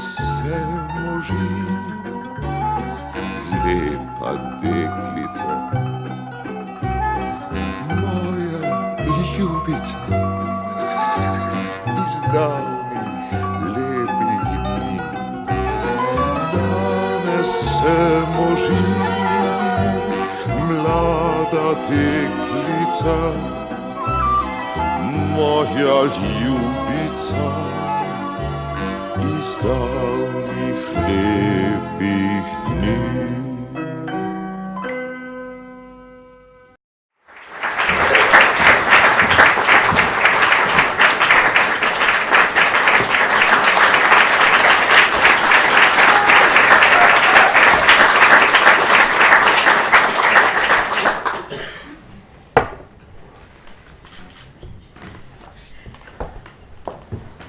se moži, lepa deklica, moja ljubica, iz davnih lepih dni. Danes se moži, mlada deklica, moja ljubica, iz davnih lepih dni.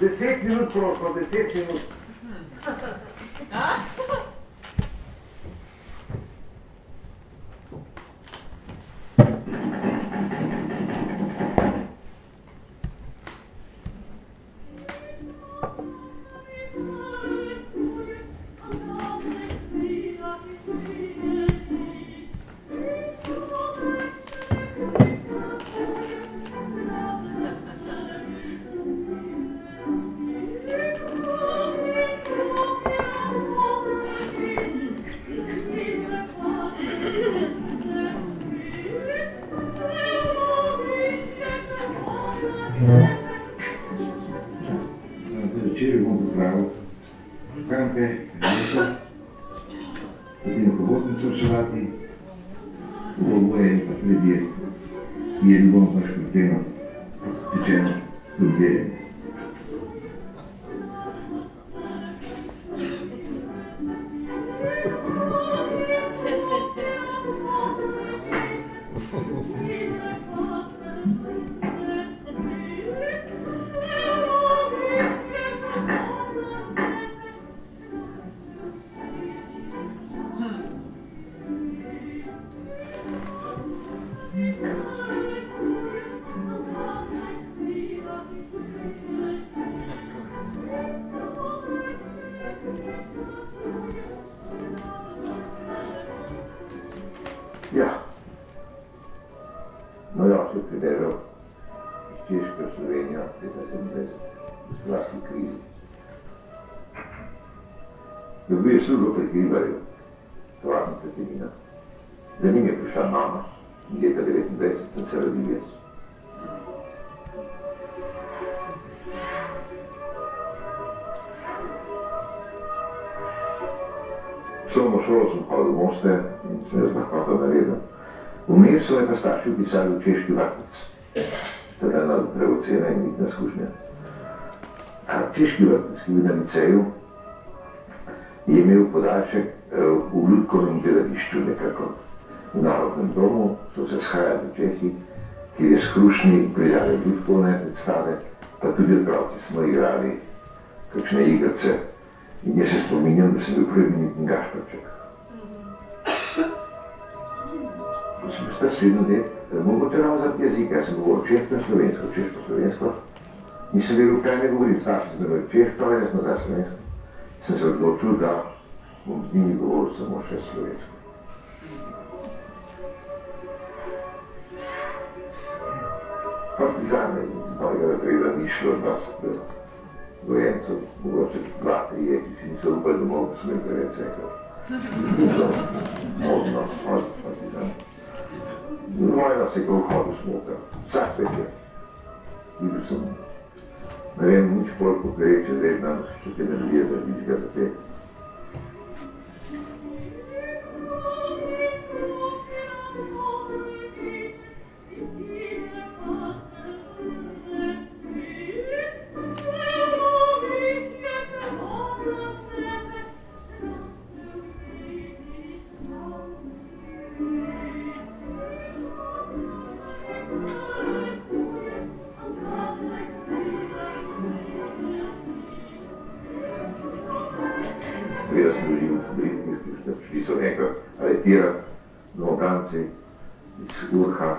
Deset minut prošlo, 10 minut. Večer bom popravil škampe, želeko, potem hobotnico čevati, oboje in pa sledje, jedli bom pa škrteno, pečeno, dodeljenje. Ja, no ja, se pridežal iz Češke v Slovenijo, 1927, v gospodarski krizi. Dobil je službo pri Hribarju, tovarni trgovina. Za njim je prišla mama in leta 1929 sem se rodil jaz. Osnovno šolo sem hodil v Moste in sem jaz lahko to naredil. Vmes so me pa starši upisali v češki vrtec. To je ena dragocena in mitna izkušnja. Češki vrtec, ki je bil na liceju, je imel podaljšek v Ljudkovnem gledališču nekako. V Narodnem domu so se shajali v Čehi, kjer je s Krušni prizjali Ljudkovne predstave, pa tudi otroci smo igrali kakšne igrice. In jaz se spominjam, da sem bil prvi Nitin Gašperček. Ko sem bil star 7 let, mogoče ravno zaradi jezika, jaz sem govoril češko in slovensko, češko-slovensko. Nisem vedel, kaj ne govorim, starši sem govoril češko, jaz nazaj slovensko. Sem se odločil, da bom z njimi govoril samo še slovensko. Partizane iz novega razreda ni šlo dosti gojencev, mogoče 2-3 je, ki si niso upali domov, ko sem jim preveč rekel. Modno, partizan. Vojna se je ko vhodu smoka, vsak večer. Videl sem, ne vem, nič bolj pokreče, zdaj znam, če te melodije za ničega zapeti. Seveda sem doživel britnih, prišli so nekaj aretirati domobranci iz Urha,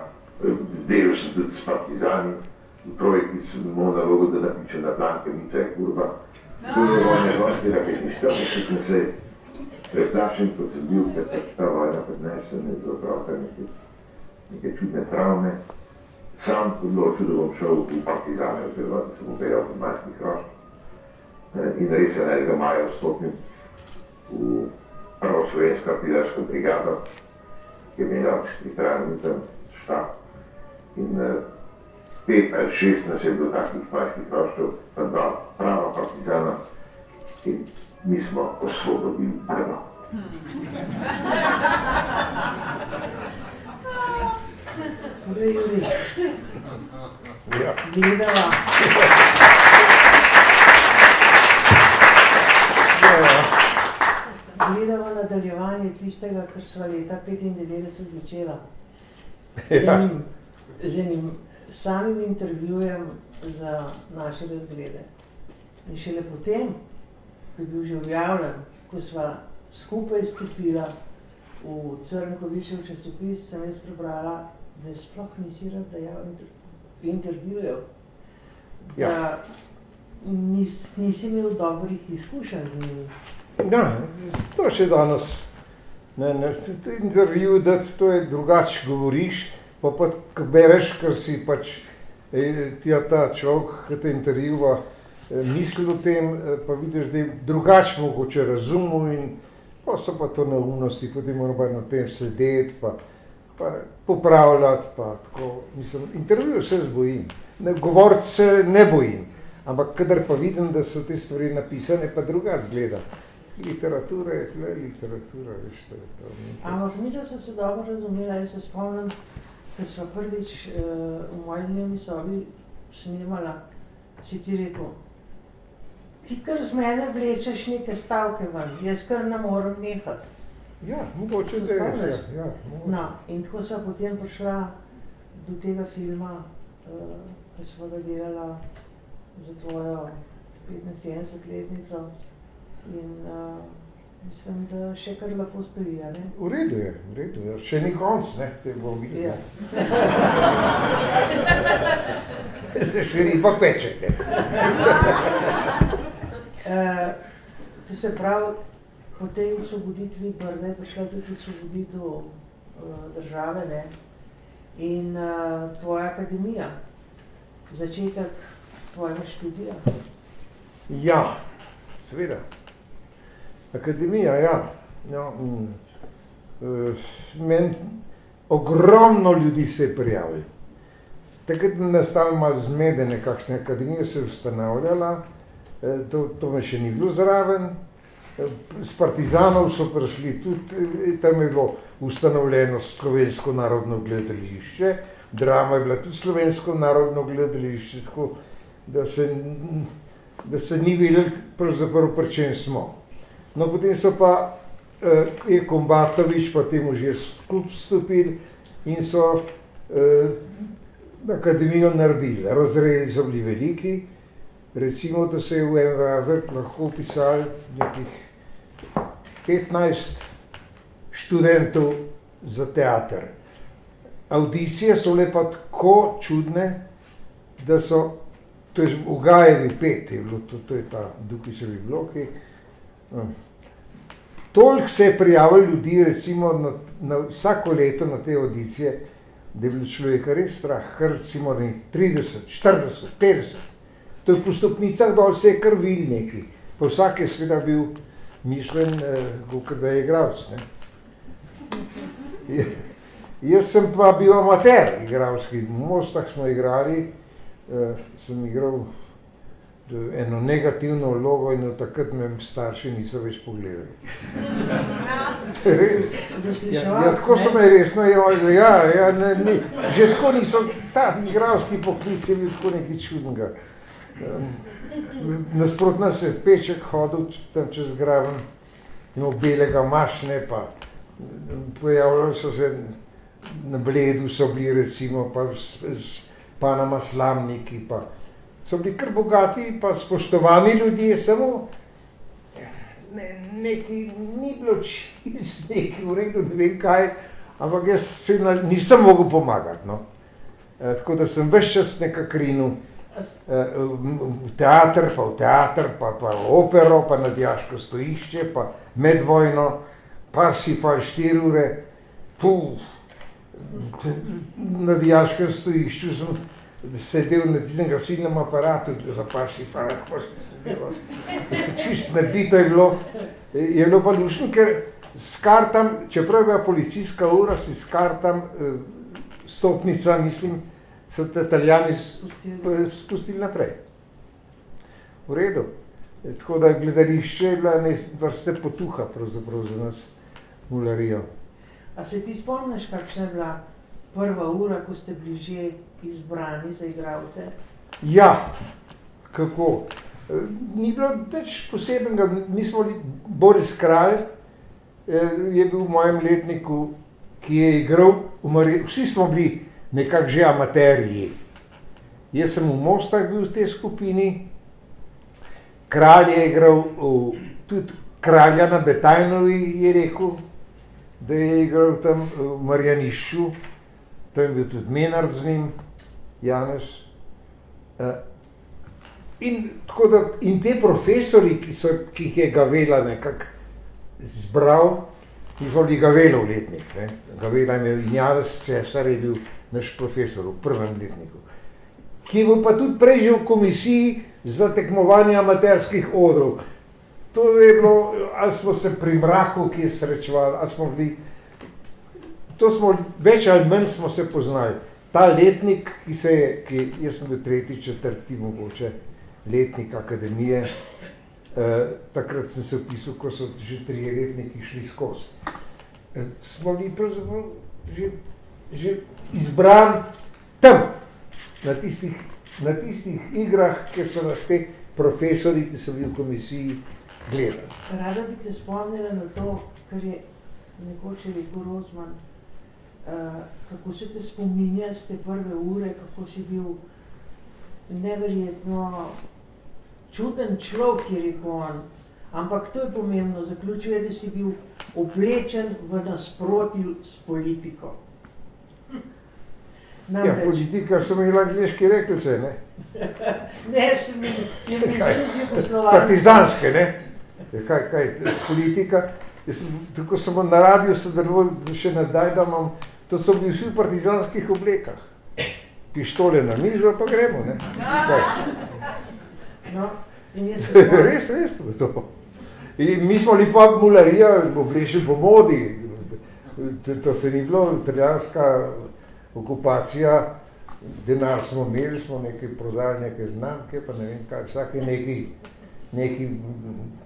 delal sem tudi s partizani, v trojki sem imel nalogo, da napičem na planke Mica je kurva, To je vojna končki na 45, sem se preplašen, kot sem bil, ker pač ta vojna podnese me za otroka neke čudne travme. Sam odločil, da bom šel v partizane, oziroma da sem operal pod Majskih Hrošč. In res 11. maja vstopim v prvo slovensko artiljersko brigado, ki je imela pripravljen tam štab. In 5 ali 6 nas je bilo takih Majskih Hroščev, pa 2 prava partizana in mi smo osvobodili Brno. Gledamo nadaljevanje tistega, kar sva leta 95 začela. Z enim samim intervjujem za naše razglede. In šele potem, ko je bil že objavljen, ko sva skupaj stopila v Crnkovičev časopis, sem jaz prebrala, da je sploh nisi rad dajal intervjujev, da nisi imel dobrih izkušenj z njim. Ja, to še danes. Intervju, da to je drugače govoriš, pa ko bereš, ker si pač ta človek, ki te intervjuva, misli o tem, pa vidiš, da je drugače mogoče razumel in pa so pa to neumnosti, potem mora na tem sedeti, pa popravljati, pa tako, mislim, intervju se zbojim, govoriti se ne bojim, ampak kadar pa vidim, da so te stvari napisane, pa drugače zgleda. Literatura je tle, literatura, veš, to je to. Ampak mi, da so se dobro razumela, jaz se spomnim, ker so prvič v moji dnevni sobi snemala, si ti rekel, ti kar z mene vlečeš neke stavke ven, jaz kar ne morem nehati. Ja, mogoče da je res, ja. No, in tako sva potem prišla do tega filma, ki sva ga delala za tvojo 75-letnico in mislim, da še kar lepo stoji, a ne? V redu je, še ni konc, ne, te bomo videli. Ja. Se širi pa peček, ne. To se pravi, po tej osvoboditvi Brne je prišla tudi osvoboditev države, ne? In tvoja akademija, začetek tvojega študija. Ja, seveda. Akademija, ja. Meni ogromno ljudi se je prijavilo. Takrat je nastalo malo zmede, nekakšna akademija se je ustanavljala, to me še ni bilo zraven. S partizanov so prišli tudi, tam je bilo ustanovljeno Slovensko narodno gledališče, drama je bila tudi Slovensko narodno gledališče, tako da se ni vedeli pravzaprav pri čem smo. No, potem so pa Kombatovič pa temu že skup vstopili in so akademijo naredili. Razredi so bili veliki, recimo, da se je v en razred lahko upisali nekih 15 študentov za teater. Audicije so bile pa tako čudne, da so, to je v Gajevi 5, je bilo to je ta Dukičevi bloki. Toliko se je prijavilo ljudi, recimo, na vsako leto na te audicije, da je bilo človeka res strah, kar recimo 30, 40, 50. To je po stopnicah dol se je kar vil neki. Pa vsak je seveda bil mišljen, da je igralec, ne. Jaz sem pa bil amater igralski. V Mostah smo igrali, sem igral eno negativno vlogo in od takrat me starši niso več pogledali. Res? Ja, tako so me resno jevali, že tako niso, ta igralski poklic je bil tako nekaj čudnega. Nasprotno se je Peček hodil tam čez Graven, imel belega mašne, pa pojavljali so se na Bledu, so bili recimo, pa s Panama Slamniki, pa so bili kar bogati, pa spoštovani ljudje, samo neki ni bilo čisto neki v redu, ne vem kaj, ampak jaz nisem mogel pomagati, no. Tako da sem ves čas nekako rinil v teater, pa v opero, pa na dijaško stojišče, pa med vojno, Parsifal 4 ure. Na dijaškem stojišču sem sedel na tistem gasilnem aparatu za Parsifal, tako sem sedel. Čist nabito je bilo pa luštno, ker skartam, čeprav je bila policijska ura, si skartam stopnica, mislim, so te Italijani spustili naprej. V redu. Tako da gledališče je bila vrste potuha pravzaprav za nas mularijo. A se ti spomniš, kakšna je bila prva ura, ko ste bili že izbrani za igralce? Ja, kako? Ni bilo nič posebenega. Mi smo bili, Boris Kralj je bil v mojem letniku, ki je igral, vsi smo bili nekako že amaterji. Jaz sem v Mostah bil v tej skupini, Kralj je igral, tudi Kralja na Betajnovi je rekel, da je igral tam v Marjanišču, tam je bil tudi Menard z njim, Janez. In te profesori, ki jih je Gavela nekako zbral, mi smo bili Gavelov letnik, ne. Gavela je imel in Janez Cesar je bil naš profesor v prvem letniku, ki je bil pa tudi prej že v komisiji za tekmovanje amaterskih odrov. To je bilo, ali smo se pri mraku kje srečevali, ali smo bili, to smo, več ali manj smo se poznali. Ta letnik, jaz sem bil 3., 4. mogoče letnik akademije, takrat sem se vpisal, ko so že 3 letniki šli skozi. Smo bili pravzaprav že izbran tam, na tistih igrah, kjer so nas te profesori, ki so bili v komisiji, gledali. Rada bi te spomnila na to, kar je nekoč rekel Rozman, kako se te spominjaš te prve ure, kako si bil neverjetno čuden človek, je rekel on. Ampak to je pomembno, zaključuje, da si bil oblečen v nasprotju s politiko. Ja, politika so imela angleški rekelce, ne? Ne, še mi je posloval. Partizanske, ne? Kaj, politika? Tako sem na radiju sodeloval, še nadaj, da imam, to so bili vsi v partizanskih oblekah. Pištole na mizo, pa gremo, ne? No, in jaz se spomnim. Res to. In mi smo lepa mularija oblečili po modi. To se ni bilo, italijanska okupacija, denar smo imeli, smo nekaj prodali, nekaj znamke, pa ne vem kaj, vsak je nekaj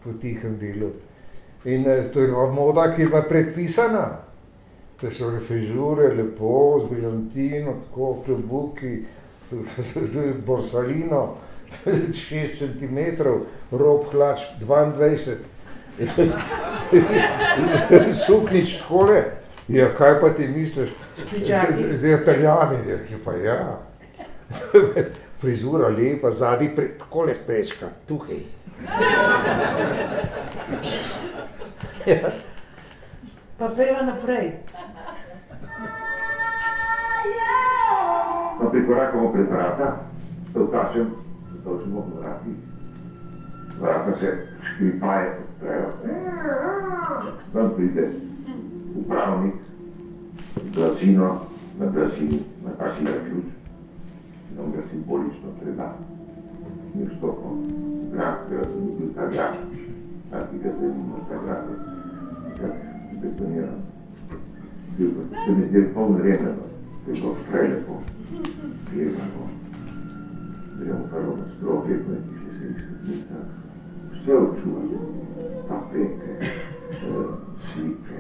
po tihem delu. In to je moda, ki je bila predpisana. To so frizure, lepo, z brilantino, tako, klobuki, borsalino, 6 centimetrov, rob hlač 22, suknič takole. Ja, kaj pa ti misliš? Zdaj Italijani, ki pa ja. Frizura lepa, zadnji takole prečka, tukaj. Pa peva naprej. No, prikorakamo pred vrata, se vtačem, točimo v vrati. Vrata se škripaje, odprejo. Tam pride upravnik, blazino, na blazini, nakašlja ključ, in on ga simbolično preda. In vstopo v grad, ki ga sem bil ta grad, ki ga zdaj nimo ta grad, kak betoniran. Se mi zdaj poln remeno, tako prelepo, gledamo. Gremo prvo na strop, lepo je tišli se izkaznica, vse očuvamo, tapete, slike,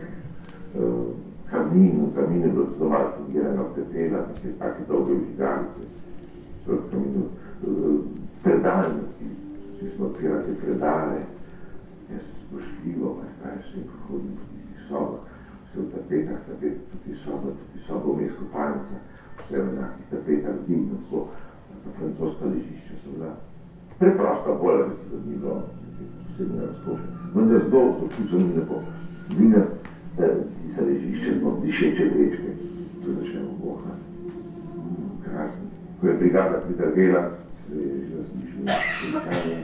kamin, v kaminu je bilo doma fungirano pepela, take dolge žigalice, v kaminu predalnosti, vsi smo odpirali predale, jaz spoštljivo, kaj se jim hodim po tistih sobah, vse v tapetah, tudi sobo vmes kopalnica, vse v enakih tapetah, dimno, tako, ta francoska ležišča so bila preprosta bolj, da ni bilo posebne razkoše. Vendar z dolgo, tudi so mi lepo videti, za ležišče, dišeče vrečke, to začnemo bohati. Krasno. Ko je brigada pritrgela, razmišljali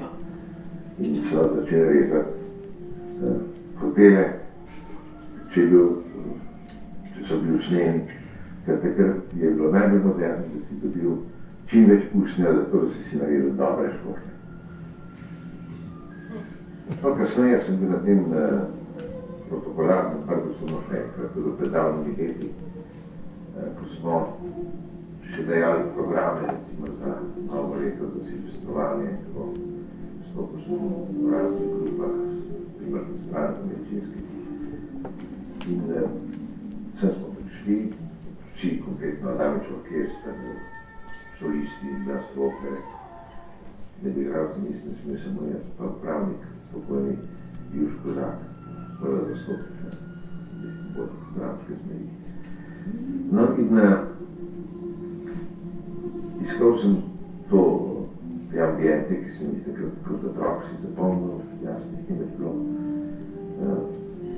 in so začeli rezati hotele, če so bili usnjeni, ker takrat je bilo najbolj moderno, da si dobil čim več usnja, zato da si naredil dobre škohle. No, kasneje sem bil na tem protokolarnem Parkinsovu še enkrat, to je bilo pred davnimi leti, ko smo še dajali programe, recimo za novo leto, za silvestrovanje, ko smo v raznih grupah, primarnih strank, medicinskih. In sem smo prišli, vsi konkretno Adamič orkester, solisti, glasstvo opere, ne bi igralci, nisem smel samo jaz, pa upravnik, pokojni Juško Zak, svojo zastopnika, bolj dramske zmeji. No in iskal sem te ambiente, ki sem jih takrat kot otrok si zapomnil, jasnih ni več bilo.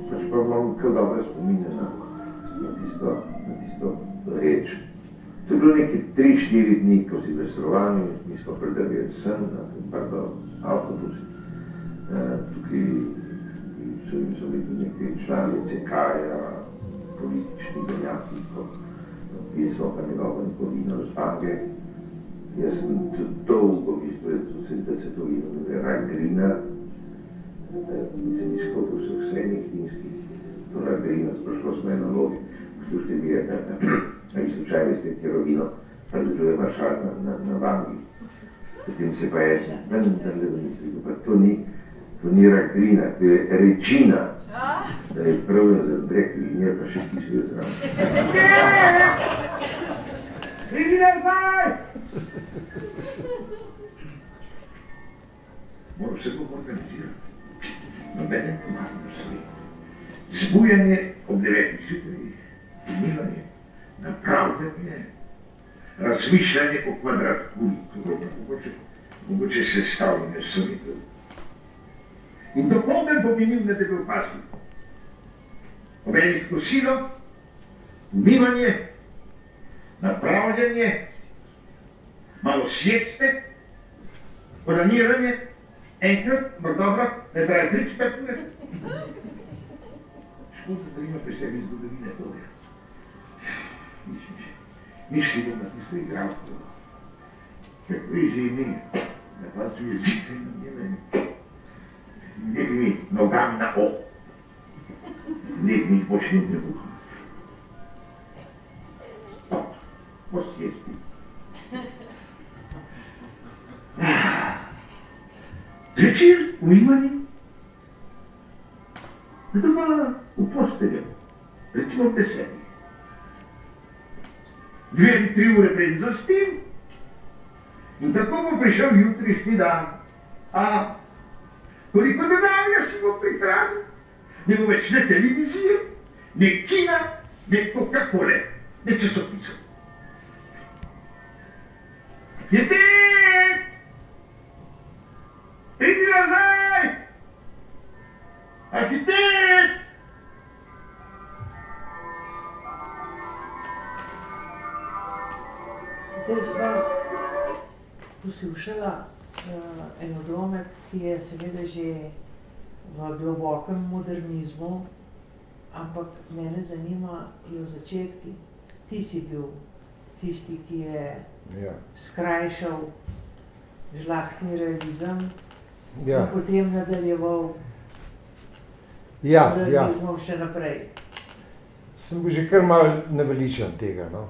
Pač pa imam kar dobre spomine na tisto reč. To je bilo nekaj 3-4 dni, ko si veslovali, mi smo predrveli sem, avtobus. Tukaj so bili nekaj člani CK-ja, politični veljaki, ki smo pa njegovo Nikolino Rozbange. Jaz sem dolgo mislil, da se to imenuje Ragrina, nisem izhodil vseh srednjih finskih, to Ragrina, sprašlo smo eno lovi, poslušajte mi je, vi slučaj veste, Kerovino, pa zdržuje maršal na Vangi. Potem se pa jaz vendarle mislil, pa to ni Ragrina, to je Regina. Da je pravno zaradi rekli, in je pa še kisel zraven. Regina zdaj! Moram se bolj organizirati. Nobene pomagam v svetu. Zbujanje ob 9 zjutraj, umivanje, napravljanje, razmišljanje o kvadraturi, mogoče sestavljanje sunitev. In dopoldan bo minil na debel pasmi. Obenih kosilo, umivanje, napravljanje, malo sieste, oraniranje, enkrat, dobro, ne traja 3-4 ure. Škoda, da ima pri sebi zgodovine tole. Mišli bom na tisto igralko. Kako je že ime, na koncu jezika in njene. Nekimi nogami na o. Nekimi zbočnim trebuhom. Posjesti. Zvečer, umivanje. Doma v postelju, recimo v 10. 2 ali 3 ure preden zaspim. In tako bo prišel jutrišnji dan. A koliko denarja si bo prihranil? Ne bo več ne televizije, ne kina, ne Coca-Cole, ne časopisov. Jetek! Pridi nazaj! Arhitekt! Zdaj sva poslušala en odlomek, ki je seveda že v globokem modernizmu, ampak mene zanimajo začetki. Ti si bil tisti, ki je skrajšal žlahtni realizem in potem nadaljeval realizmom še naprej. Sem bil že kar malo naveličan tega, no.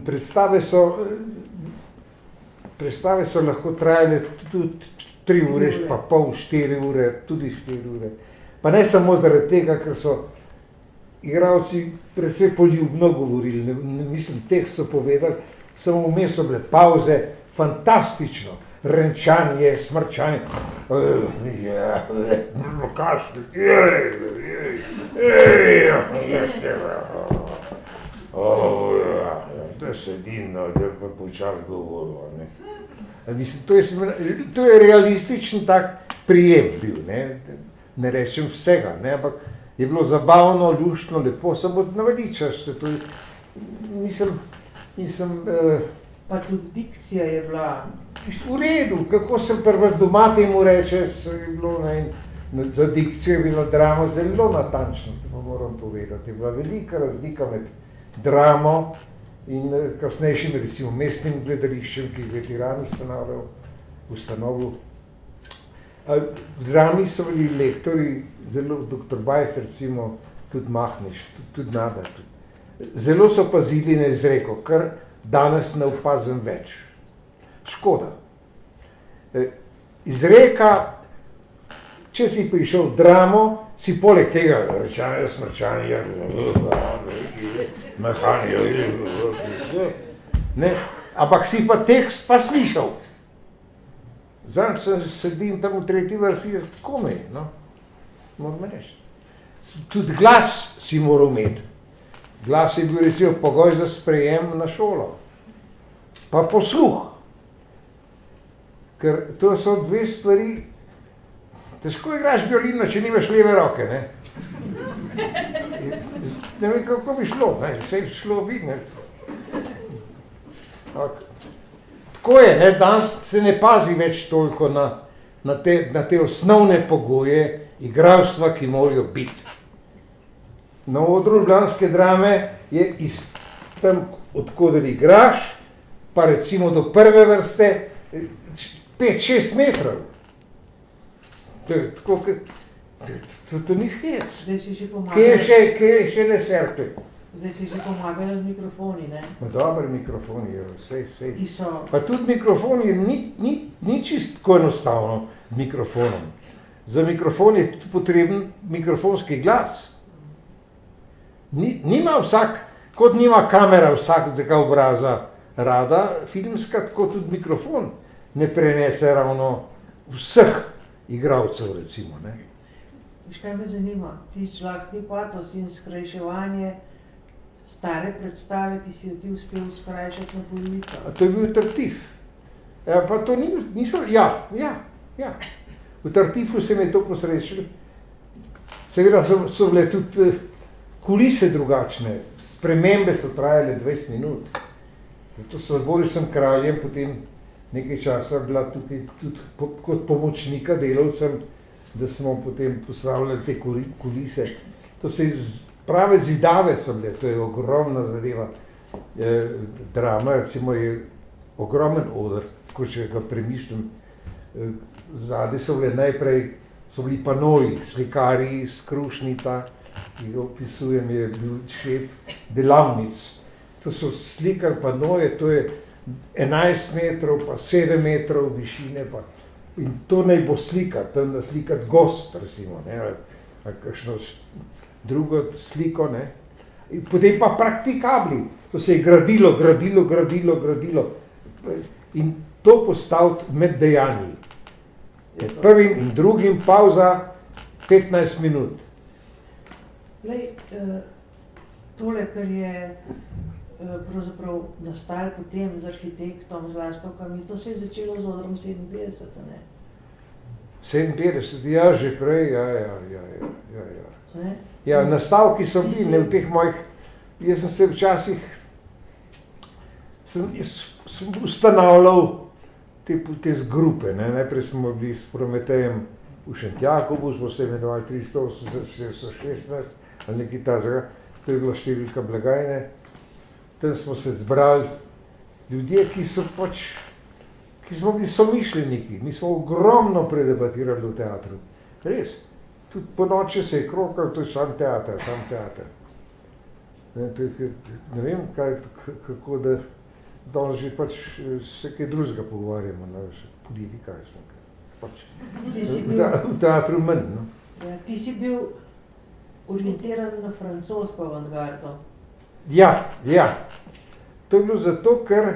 Predstave so lahko trajale tudi 3 ure, pa pol, 4 ure, tudi 4 ure. Pa ne samo zaradi tega, ker so igralci precej poljubno govorili, mislim, teh so povedali, samo vmes so bile pavze, fantastično, renčanje, smrčanje, to je sedino, da pa počal govoril. To je realističen tak prijem bil, ne rečem vsega, ampak je bilo zabavno, luštno, lepo, samo naveličaš se, nisem Pa tudi dikcija je bila. V redu, kako se pri vas doma temu reče, je bilo, za dikcijo je bila drama zelo natančna, to moram povedati. Je bila velika razlika med dramo in kasnejšim, recimo, mestnim gledališčem, ki je Tiran ustanovil. V drami so bili lektori, zelo dr. Bajs, recimo, tudi Mahniš, tudi Nada. Zelo so pazili na izreko, kar danes ne opazim več. Škoda. Izreka, če si prišel v dramo, si poleg tega rečanja, smrčanja, mehanja, ampak si pa tekst pa slišal. Zdaj sedim tam v tretji vrsti, komaj, no, moram reči. Tudi glas si moral imeti. Glas je bil recimo pogoj za sprejem na šolo. Pa posluh. Ker to so dve stvari, težko igraš violino, če nimaš leve roke, ne. Ne vem, kako bi šlo, ne, vse bi šlo vidno. Tako je, ne, danes se ne pazi več toliko na te osnovne pogoje igralstva, ki morajo biti. Na odru ljubljanske drame je iz tam, odkoder igraš, pa recimo do prve vrste, 5-6 metrov. To ni hec. Zdaj si že pomagal. Kje je še desertuj? Zdaj si že pomagajo z mikrofoni, ne? Ma dobri mikrofoni, sej. Ki so... Pa tudi mikrofon je ni čisto tako enostavno mikrofonom. Za mikrofon je tudi potreben mikrofonski glas. Nima vsak, kot nima kamera vsakega obraza rada, filmska, tako tudi mikrofon ne prenese ravno vseh igralcev, recimo, ne. Viš, kaj me zanima? Tisti žlahtni patos in skrajševanje stare predstave, ki si jo ti uspel skrajšati na polovico. A to je bil Tartif. Pa to niso, ja. V Tartifu se mi je to posrečilo. Seveda so bile tudi kulise drugačne, spremembe so trajale 20 minut. Zato s Borisom Kraljem potem nekaj časa bila tukaj tudi kot pomočnika delavcem, da smo potem postavljali te kulise. To se prave zidave so bile, to je ogromna zadeva. Drama, recimo, je ogromen oder, ko če ga premislim. Zadaj so bile najprej, so bili panoji, slikarji iz Krušnita, ki ga opisujem, je bil šef delavnic. To so slikali panoje, to je 11 metrov, pa 7 metrov višine, pa in to naj bo slikati, tam naslikati gost, recimo, ne, ali kakšno drugo sliko, ne. In potem pa praktikabli, to se je gradilo in to postaviti med dejanji. Med prvim in drugim pauza 15 minut. Glej, tole, kar je pravzaprav nastalo potem z arhitektom, z lastovkami, to se je začelo z odrom 57, ne? 57, ja, že prej, ja. Ja, nastavki so bili, ne, v teh mojih, jaz sem se včasih, sem ustanavljal te zgrupe, ne, najprej smo bili s Prometejem v Šentjakobu, smo se imenovali 316, ali nekaj tazega, to je bila številka blagajne. Tam smo se zbrali ljudje, ki smo bili somišljeniki, mi smo ogromno predebatirali v teatru. Res, tudi po noči se je krokal, to je sam teater. Ne vem, kako da danes že se kaj drugega pogovarjamo, politika, v teatru manj, no. Ja, ti si bil orientiran na francosko avantgardo. Ja. To je bilo zato, ker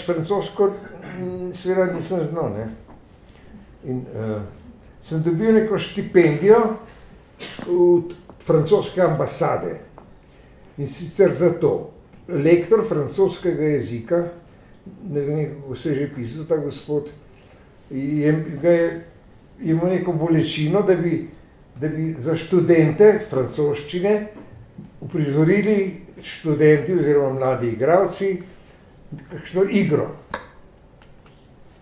francosko seveda nisem znal, ne. In sem dobil neko štipendijo od francoske ambasade. In sicer zato, lektor francoskega jezika, ne vem, kako se je že pisal ta gospod, je imel neko bolečino, da bi za študente francoščine uprizorili študenti oziroma mladi igralci kakšno igro.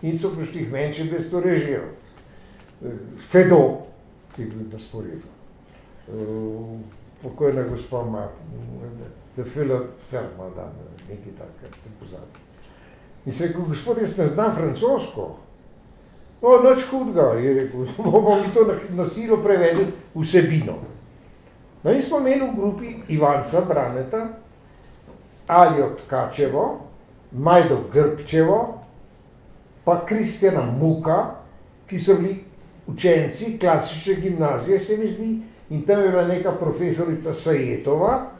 In so prišli k meni, če bi to režiral. Fedo, ki je bil na sporedu. Pokojna gospa Ferma, da, nekaj tak, kar sem pozabil. In se rekel, gospod, jaz ne znam francosko. O, nič hudega, je rekel, bomo mi to na silo prevedli vsebino. No in smo imeli v grupi Ivanca Braneta, Aljo Tkačevo, Majdo Grbčevo, pa Kristjana Muka, ki so bili učenci klasične gimnazije, se mi zdi, in tam je bila neka profesorica Sajetova,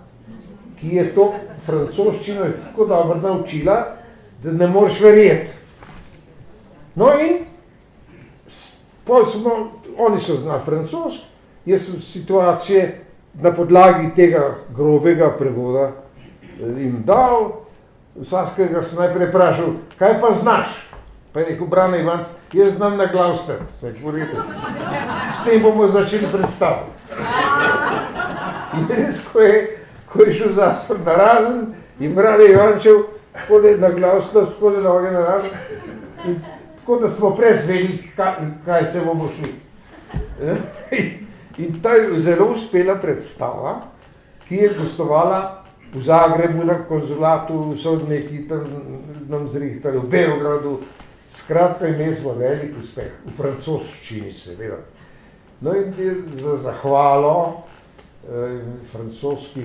ki je to francoščino tako dobro naučila, da ne moreš verjeti. No in oni so znali francosk, jaz sem situacije na podlagi tega grobega prevoda jim dal, vsakega sem najprej vprašal, kaj pa znaš? Pa je rekel, Brane Ivanc, jaz znam na glavster. S tem bomo začeli predstavljati. In res, ko je šel zase narazen in Brane Ivančev, tako da je na glavster, tako da je noge narazen, tako da smo prezveli, kaj se bomo šli. In ta je zelo uspela predstava, ki je gostovala v Zagrebu, na konzulatu, so neki tam nam zrihtali, v Beogradu. Skratka, imeli smo velik uspeh, v francoščini seveda. No in za zahvalo francoski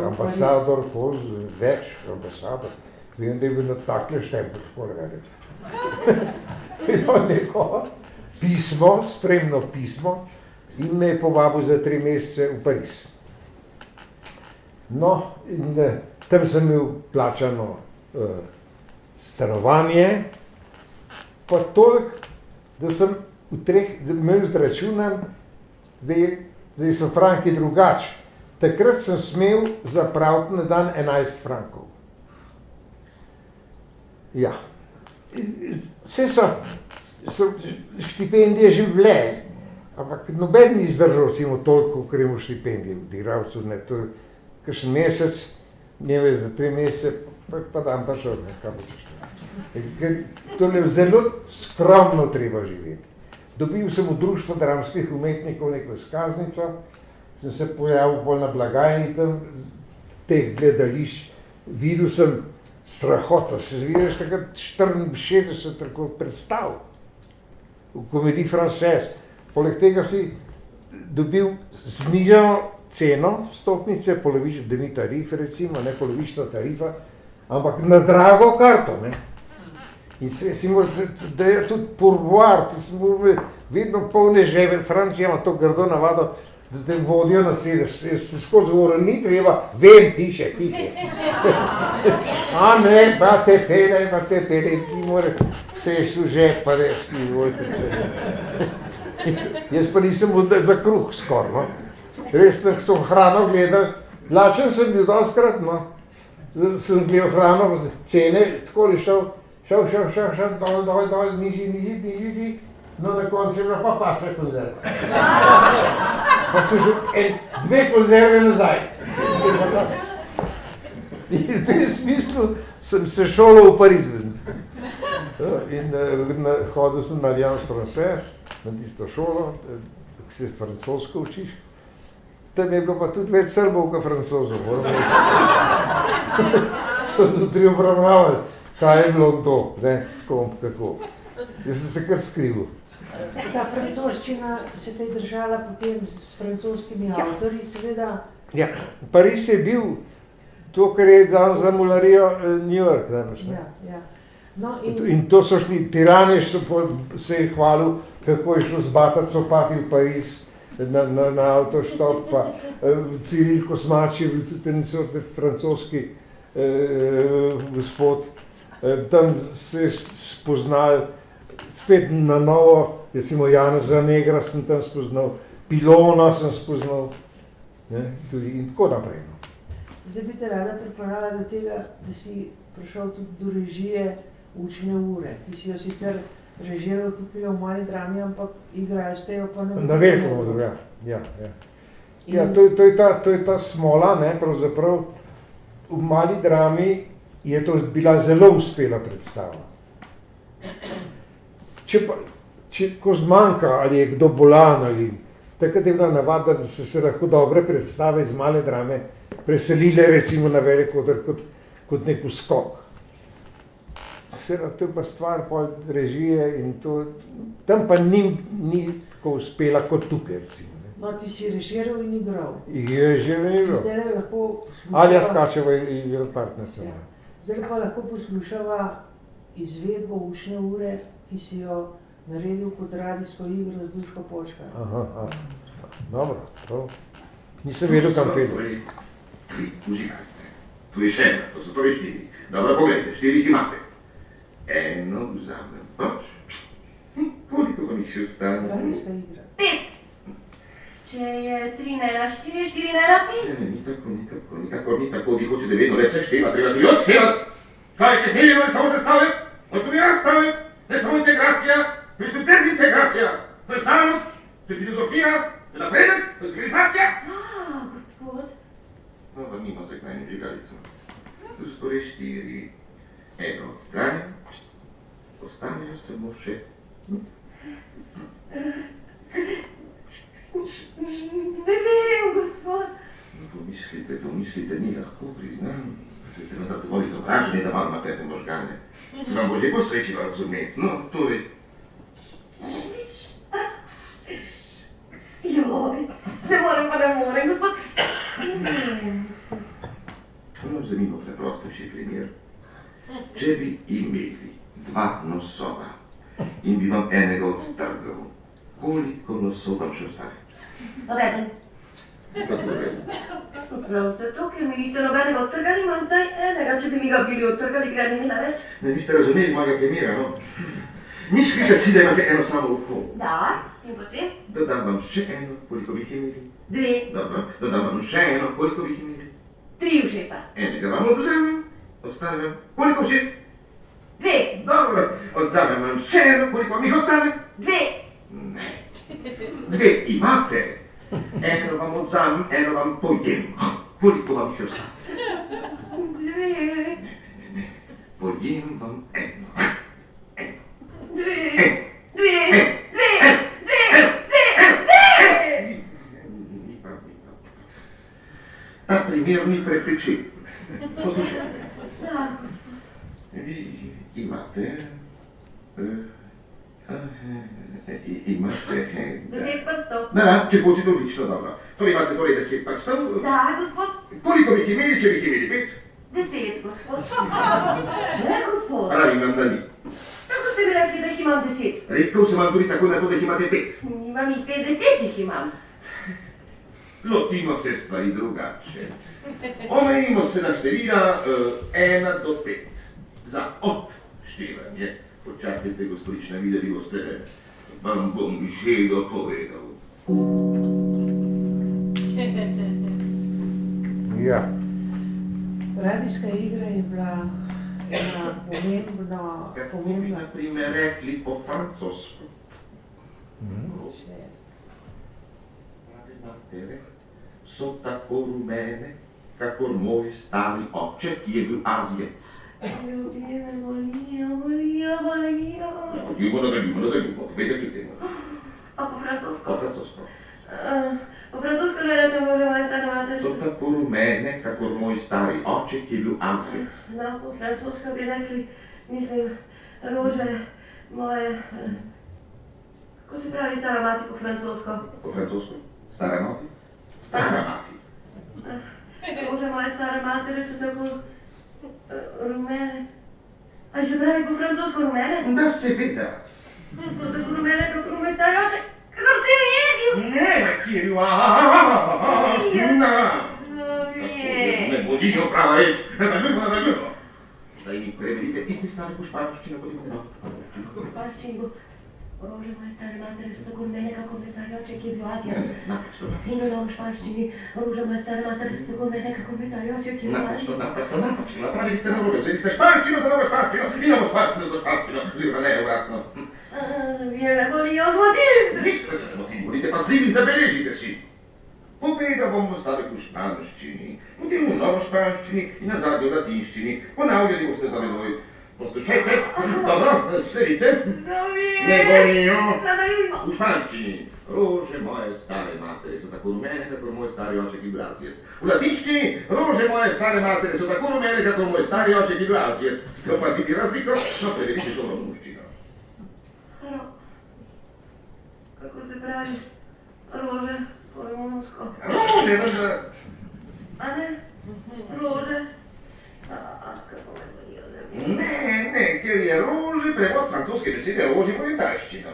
ambasador, več ambasador, vem, da je bil na takle štempel, škole vedeti. Videl neko pismo, spremno pismo, in me je povabil za 3 mesece v Pariz. No, in tam sem imel plačano stanovanje, pa toliko, da sem imel zračunan, da so franki drugač. Takrat sem smel zapraviti na dan 11 frankov. Ja. Vse so štipendije že bile, ampak noben ni zdržal recimo toliko, ker imamo štipendije od igralcev, ne, to je kakšen mesec, ne veš, za 3 mesece, pa dan pa šel, ne, kaj bo češ. To je zelo skromno treba živeti. Dobil sem v Društvo dramskih umetnikov neko izkaznico, sem se pojavil bolj na blagajni tam, teh gledališč, videl sem strahota, se vidiš takrat 64 tako predstav v komediji Française. Poleg tega si dobil znižano ceno stopnice, polovična demi tarife recimo, ne polovična tarifa, ampak na drago karto, ne. In si moraš, da je tudi pourboire, ti si vedno polne žebe, Francija ima to grdo navado, da te vodijo na sedež, se skozi govorim, ni treba, vem, tiše. A ne, pa te pele, ti moraš seš v žep, pa res, ti vojte. Jaz pa nisem za kruh skor, no. Res, tako sem hrano gledal, lačen sem bil doskrat, no. Sem gledal hrano, cene, tako li šel, dol, niži, no na koncu je bila pa pasla konzerva. Pa so že 2 konzerve nazaj. In v tem smislu sem se šolal v Pariz. In hodil sem na Alliance Française, na tisto šolo, ki se francosko učiš. Tam je bilo pa tudi več Srbov kot Francozov. So se tudi obravnavali. Kaj je bilo to, ne, s kom, kako. Jaz sem se kar skrival. Ta francoščina se te je držala potem s francoskimi avtorji, seveda. Ja, Pariz je bil to, kar je dal za mularijo New York, ne. Ja. No, in to so šli, Tiraneš se je hvalil, kako je šlo zbatati copati v Pariz na avtoštop, pa Cyril Kosmač je bil tudi en francoski gospod. Tam se je spoznal spet na novo, recimo Janeza Negra sem tam spoznal, Pilona sem spoznal, ne, tudi in tako naprej. Zdaj bi te rada pripravila do tega, da si prišel tudi do režije Učne ure, ki si jo sicer režiral tukaj v Mali drami, ampak igraš te jo pa ne... Na velikem odru, ja. Ja, to je ta smola, ne, pravzaprav v Mali drami je to bila zelo uspela predstava. Ko zmanjka ali je kdo bolan ali takrat je bila navada, da so se lahko dobre predstave iz Male drame preselile recimo na velik oder kot nek skok. Seveda, to je pa stvar pol režije in to, tam pa ni tako uspela kot tukaj recimo. No, ti si režiral in igral. Režiral in igral. Zdaj lahko poslušava... Alja Tkačeva je igral partner sem. Ja. Zdaj pa lahko poslušava izvedbo učne ure, ki si jo naredil kot radijsko igro z Duško Počka. Aha. Dobro, to. Nisem vedel, kam pelje. 3 užigalice. Tu je še ena, to so torej 4. Dobro, pogledajte, 4 jih imate. Eno vzamem pač. Koliko vam jih še ostane? Radijska igra. 5. Če je 3 na 4, je 4 na 5. Nikakor ni tako, vi hočete vedno le se števati, treba tudi odštevati. Kaj, če smiljeno ne samo sestavljati, pa tudi razstavljati, ne samo integracija, već tudi dezintegracija. To je znanost, to je filozofija, to je napredek, to je civilizacija. Gospod. No, vrnimo se k meni žigalico. Tu so torej 4. Eno odstranim, ostanejo samo še. Ne vem, gospod. No, pomislite, ni lahko, priznam. Se ste vendar dovolj izobraženi, da malo napete možgane. Se vam bo že posrečilo razumeti. No, torej. Joj, ne morem, gospod. Ne vem. No, zanimivo preprostejši primer. Če bi imeli 2 nosova in bi vam enega odtrgal, koliko nosov vam še ostane? Nobeden. Kako nobeden? Prav zato, ker mi niste nobenega odtrgali, imam zdaj enega. Če bi mi ga bili odtrgali, bi ga ni imela več. Ne, niste razumeli mojega primera, no? Mislite si, da imate eno samo uho. Da, in potem? Dodam vam še eno, koliko bi jih imeli? 2. Dobro, dodam vam še eno, koliko bi jih imeli? 3 ušesa. Enega vam odzamem, ostane vam koliko všeč? 2. Dobro, odzamem vam še eno, koliko vam jih ostane? 2. Ne. 2 imate. Eno vam odzamem, eno vam pojem. Koliko vam jih ostane? 2. Ne. Pojem vam eno. 2. Ta primer ni prepričljiv. Poslušajte. Da, gospod. Vi imate... 10 prstov. Da, če hočete odlično, dobro. Torej imate 10 prstov. Da, gospod. Koliko bi jih imeli, če bi jih imeli 5? 10, gospod. Ne, gospod. Pravim vam, da ni. Tako ste mi rekli, da jih imam 10. Rekel sem vam tudi tako na to, da jih imate 5. Nimam jih 5, 10 jih imam. Lotimo se stvari drugače. Omejimo se na števila 1 do 5. Za odštevanje. Počakajte, gospodična, videli boste, vam bom že dopovedal. Ja. Radijska igra je bila ena pomembna... Kako bi na primer rekli po francosko? Matere so tako rumene, kakor moj stari oče, ki je bil Azijec. Ljubime, bolijo. Nadaljujmo, povedajte temu. A po francosko? Po francosko. Po francosko ne rečem, Bože moja stara mater. So tako rumene, kakor moj stari oče, ki je bil Azijec. No, po francosko bi rekli, mislim, rože moje... Kako se pravi stara mati po francosko? Po francosko? Stara mati? Stara mati. Rože moje stare matere so tako... rumene. Ali se pravi po francosko rumene? Da seveda. So tako rumene, kako moj stari oče, kakor se mi jezdil. Ne, Kirju, ne bodijo prava reč. Nadaljujmo. Zdaj mi prevedite isti stavek v španščino, kot imate na španščino. Rože moje stare matere so tako rumene, kako moj stari oče, ki je bil Azijec. In v španščini, rože moje stare matere so tako rumene, kako moj stari oče, ki je bil Azijec. Napačno, napravili ste narobe, vzeli ste španščino za novo španščino in novo španščino za španščino, oziroma ne, obratno. Bien, bolijo, zmotili ste. Vi ste se zmotili, budite pasljivi, zabeležite si. Povedal bom stavek v španščini, potem v novošpanščini in nazadnje v latinščini. Ponavljali boste za menoj. Poslušajte, dobro, sledite. Ne govorijo. V španščini. Rože moje stare matere so tako rumene, kakor moj stari oček Ibrazijec. V latinščini. Rože moje stare matere so tako rumene, kakor moj stari oček Ibrazijec. Ste opazili razliko? No, preverite to romunščino. Kako se pravi? Rože po romunsko. Rože, vendar. A ne? Rože? Kako me bolijo, da bi... Ne, ker je rože prevod francoske besede rože po italščino.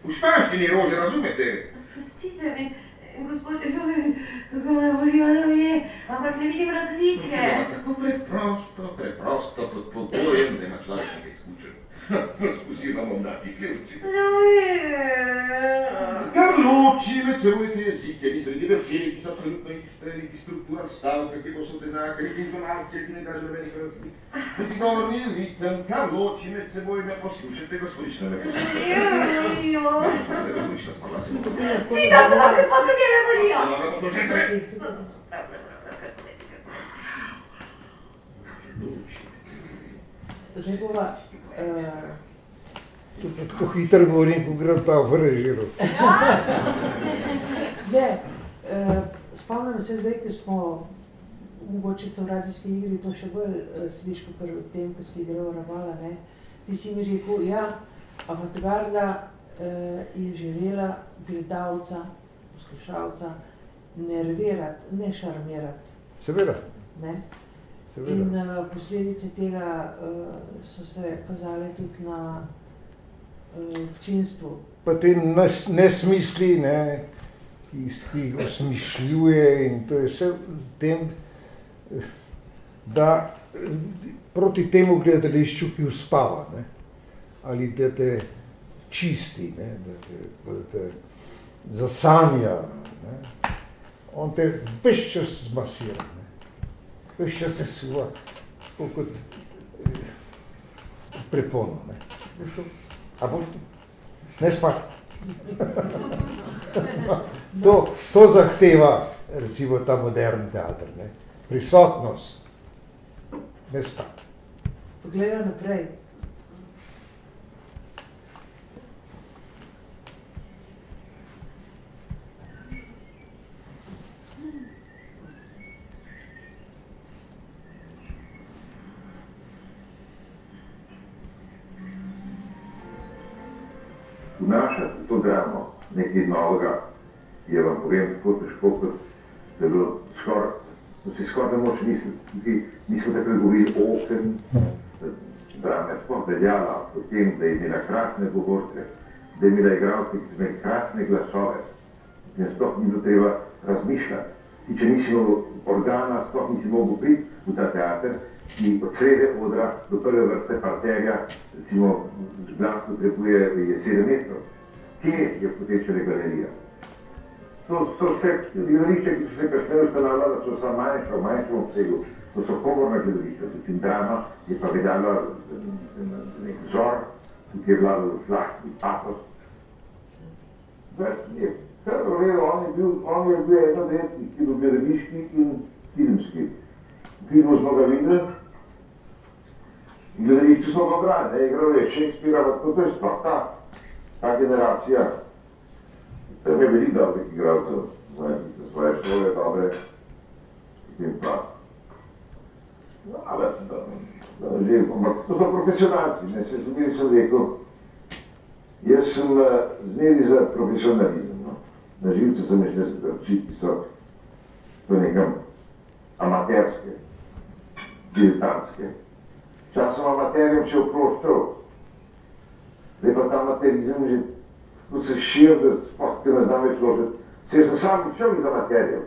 V španščini rože razumete? Prostite mi, gospod, kako me bolijo, da bi, ampak ne vidim razlike. Tako preprosto, pod pogojem, da ima človek nekaj izkušenj. Poskusil vam bom dati ključi. Carlucci, med seboj te jezike, niso niti besede, ki so absolutno iste, niti struktura stavka, ki posod enaka, niti intonacija, ki ne kaže nobenih razlik. Niti govorni ritem, Carlucci, med seboj me poslušajte, gospodična me poslušajte. Gospodična spala se mogo. Sita, se vas gospod, ki me bolijo. Dobro, poslušajte me. Zdaj bova, Tako hitro govorim, ko gre ta v režiru. Spomnim se zdaj, ker smo, mogoče se v radijski igri to še bolj sliš, kot v tem, ko si igral Ravala, ne? Ti si mi rekel, ja, avantgarda je želela gledalca, poslušalca nervirati, ne šarmirati. Seveda. Ne? Seveda. In posledice tega so se kazale tudi na občinstvu. Pa te nesmisli, ne, ki jih osmišljuje in to je vse v tem, da proti temu gledališču, ki uspava, ne, ali da te čisti, ne, da te zasanja, ne, on te ves čas zmasira, ne, ves čas se suva, tako kot prepono, ne. A boš? Ne spati. To zahteva, recimo, ta moderni teater, ne? Prisotnost. Ne spati. Pogledaj naprej. Vnašati to dramo, nekaj novega, je vam povem, tako težko, kot da je bilo skoraj, to si skoraj ne moč misliti. Mi smo takrat govorili o tem, drama je sploh veljala o tem, da je imela krasne govorce, da je imela igralci, ki so imeli krasne glasove, in sploh ni bilo treba razmišljati. In če nisi imel organa, sploh nisi mogel priti v ta teater, ki od srede odra do prve vrste parterja, recimo, glas potrebuje 7 metrov. Kje je potečala galerija? To so vse gledališče, ki so se kasneje ustanavljala, so vsa manjša, v manjšem obsegu. To so komorna gledališča, tudi drama je pa veljala nek vzor, tukaj je vladal šlaht in patos. On je bil eno od redkih, ki je bil gledališki in filmski. V filmu smo ga videli, in gledališče smo ga brali, igral je Shakespearea, to je sploh ta generacija. Tam je veliko dobrih igralcev, svoje šole dobre, potem pa. No, ampak to so profesionalci, ne, se zmeri sem rekel, jaz sem zmeri za profesionalizem, no. Na živce sem mišljal se trči, ki so to nekam amaterske, diletantske. Časem amaterjem še oproščal, zdaj pa ta amaterizem že se šir, da sploh te ne znam več ložiti. Se jaz sem sam šel iz amaterjev.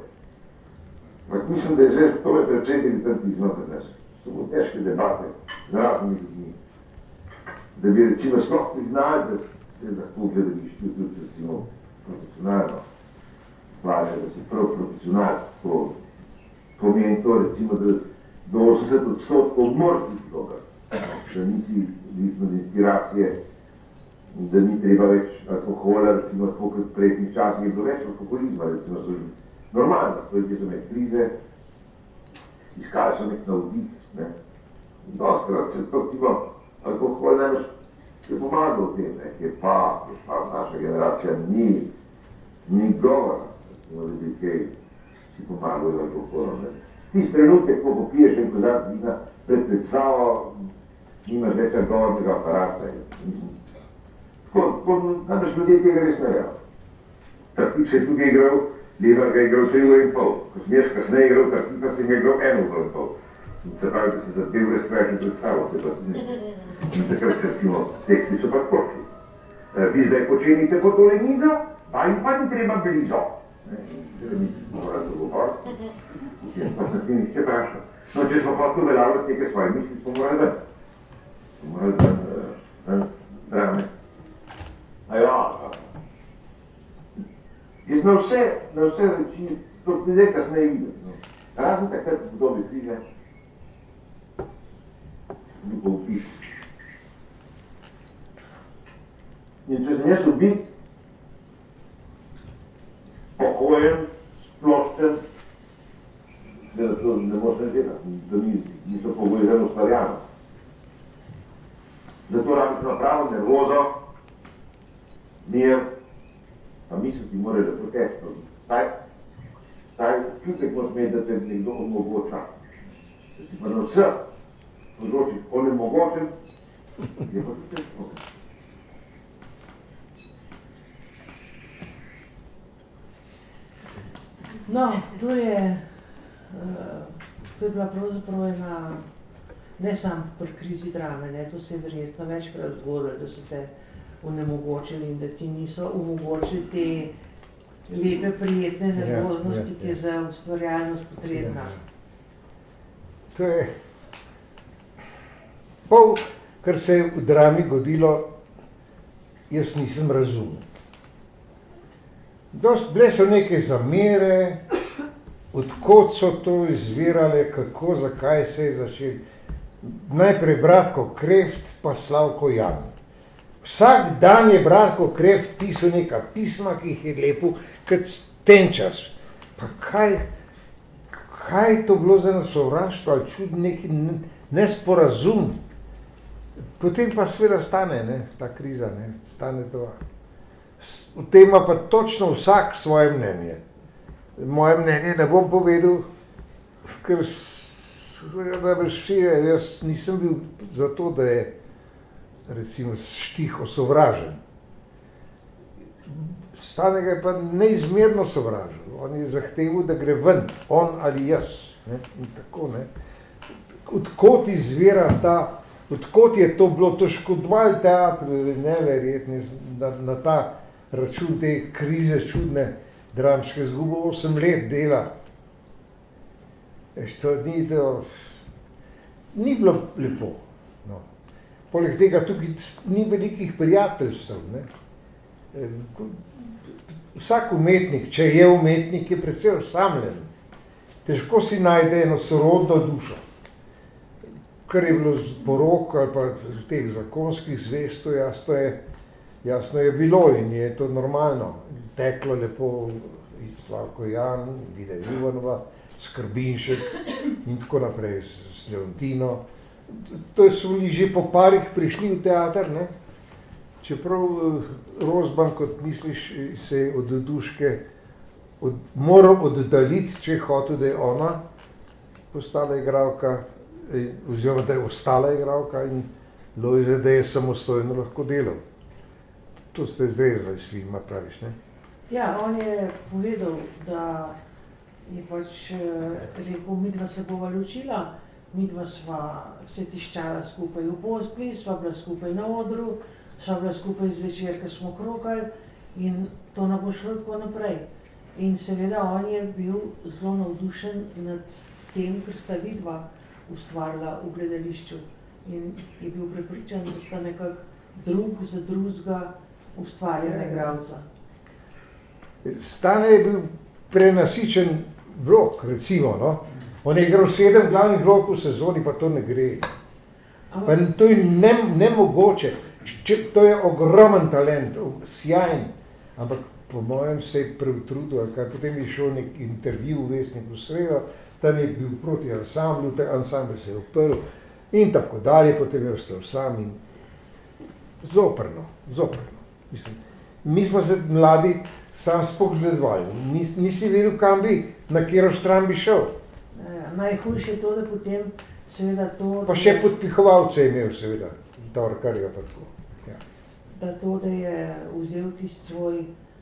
Ampak mislim, da je zdaj tole precej diletantizma danes. So bo težke debate z raznimi ljudmi. Da bi recimo sploh priznali, da se lahko v gledališču tudi recimo profesionalno hvaljajo, da si prav profesionalno. Pomeni to recimo, da do 80% mrtvih vloga, da nisi odvisno od inspiracije, da ni treba več alkohola, recimo tako kot v prejšnjih časih je bilo več alkoholizma, recimo so Normalno, to je med krize, iskali so nek navdih, ne. Dostkrat se to cimo alkohol največ je pomagal v tem, ne, ki je pa naša generacija ni govora, da bi kaj si pomagal z alkoholom, ne. Tisti trenutek, ko popiješ en kozarc vina pred predstavo, nimaš več govornega aparata. Tako, namreč ljudje tega res ne vejo. Trpič je tudi igral, Lebar ga je igral 3 ure in pol. Ko sem jaz kasneje igral, Trpiča sem igral 1 uro in pol. Se pravi, da sem za 2 ure skrajšen predstavo. Takrat se recimo teksti so pa prošli. Vi zdaj počenite po tole mizo, pa jim pa ni treba blizu. Mora to govoriti. Pa nas ni nihče vprašal. No, če smo hoteli uveljavljati neke svoje misli, smo morali ven. Smo morali ven drame. A ja, jaz na vse reči, to ti zdaj kasneje vidim. Razen takrat v dobi krize, mi pa upiš. In če sem jaz ubit, pokojen, sploščen, seveda to ne moreš reči, da niso pogoji zelo ustvarjano. Zato rabiš napravo, nervozo, mir, pa misliti moraš, da to tečno. Vsaj občutek moraš imeti, da te nekdo omogoča. Če si pa na vseh področjih onemogočen, je pa tudi težko. No, to je bila pravzaprav ena, ne samo pri krizi drame, ne, to se je verjetno večkrat zgodilo, da so te onemogočili in da ti niso omogočili te lepe, prijetne nervoznosti, ki je za ustvarjalnost potrebna. To je pol, kar se je v drami godilo, jaz nisem razumel. Bile so neke zamere, odkot so to izvirale, kako, zakaj se je začel. Najprej Bratko Kreft, pa Slavko Jan. Vsak dan je Bratko Kreft pisal neka pisma, ki jih je lepo kot tenčas. Pa kaj je to bilo za nas sovraštvo, ali čud neki nesporazum. Potem pa seveda stane, ne, ta kriza, ne, stane to. V tem ima pa točno vsak svoje mnenje. Moje mnenje ne bom povedal, ker jaz nisem bil za to, da je recimo Štiho sovražen. Stanega je pa neizmerno sovražen. On je zahteval, da gre ven, on ali jaz. Ne? In tako, ne. Odkot izvira odkot je to bilo, to škodovalo teatru, neverjetni, na ta račun te krize čudne, dramske, izgubil 8 let dela. To ni bilo lepo. No. Poleg tega tukaj ni velikih prijateljstev. Ne. Vsak umetnik, če je umetnik, je predvsem osamljen. Težko si najde eno sorodno dušo. Kar je bilo z porok ali pa teh zakonskih zvez, to jasno je bilo in je to normalno. Teklo lepo Slavko Jan, Vida Ivanova, Skrbinšek in tako naprej s Leontino. To so bili že po parih prišli v teater, ne? Čeprav Rozban, kot misliš, se je od Duške moral oddaljiti, če je hotel, da je ona postala igralka, oziroma da je ostala igralka in Lojze, da je samostojno lahko delal. To ste izrezali s filma, praviš, ne? Ja, on je povedal, da je pač rekel, midva se bova ločila, midva sva se tiščala skupaj v postelji, sva bila skupaj na odru, sva bila skupaj zvečer, ko smo krokali in to nam bo šlo tako naprej. In seveda on je bil zelo navdušen nad tem, ker sta vidva ustvarila v gledališču in je bil prepričan, da sta nekako drug za drugega ustvarjena igralca. Stane je bil prenasičen vlog, recimo, no. On je igral 7 glavnih vlog v sezoni, pa to ne gre. Pa to je nemogoče. To je ogromen talent, sjajen. ampak po mojem se je preutrudil, ali kaj, potem je šel nek intervju v Vestniku sredo, tam je bil proti ansamblu, ta ansambl se je uprl in tako dalje, potem je ostal sam in zoprno. Mislim, mi smo se mladi sam spogledovali, nisi vedel, kam bi, na katero stran bi šel. Najhujše je to, da potem seveda to... Pa še podpihovalce je imel seveda, Torkarja pa tako. Ja. Da to, da je vzel tisti svoj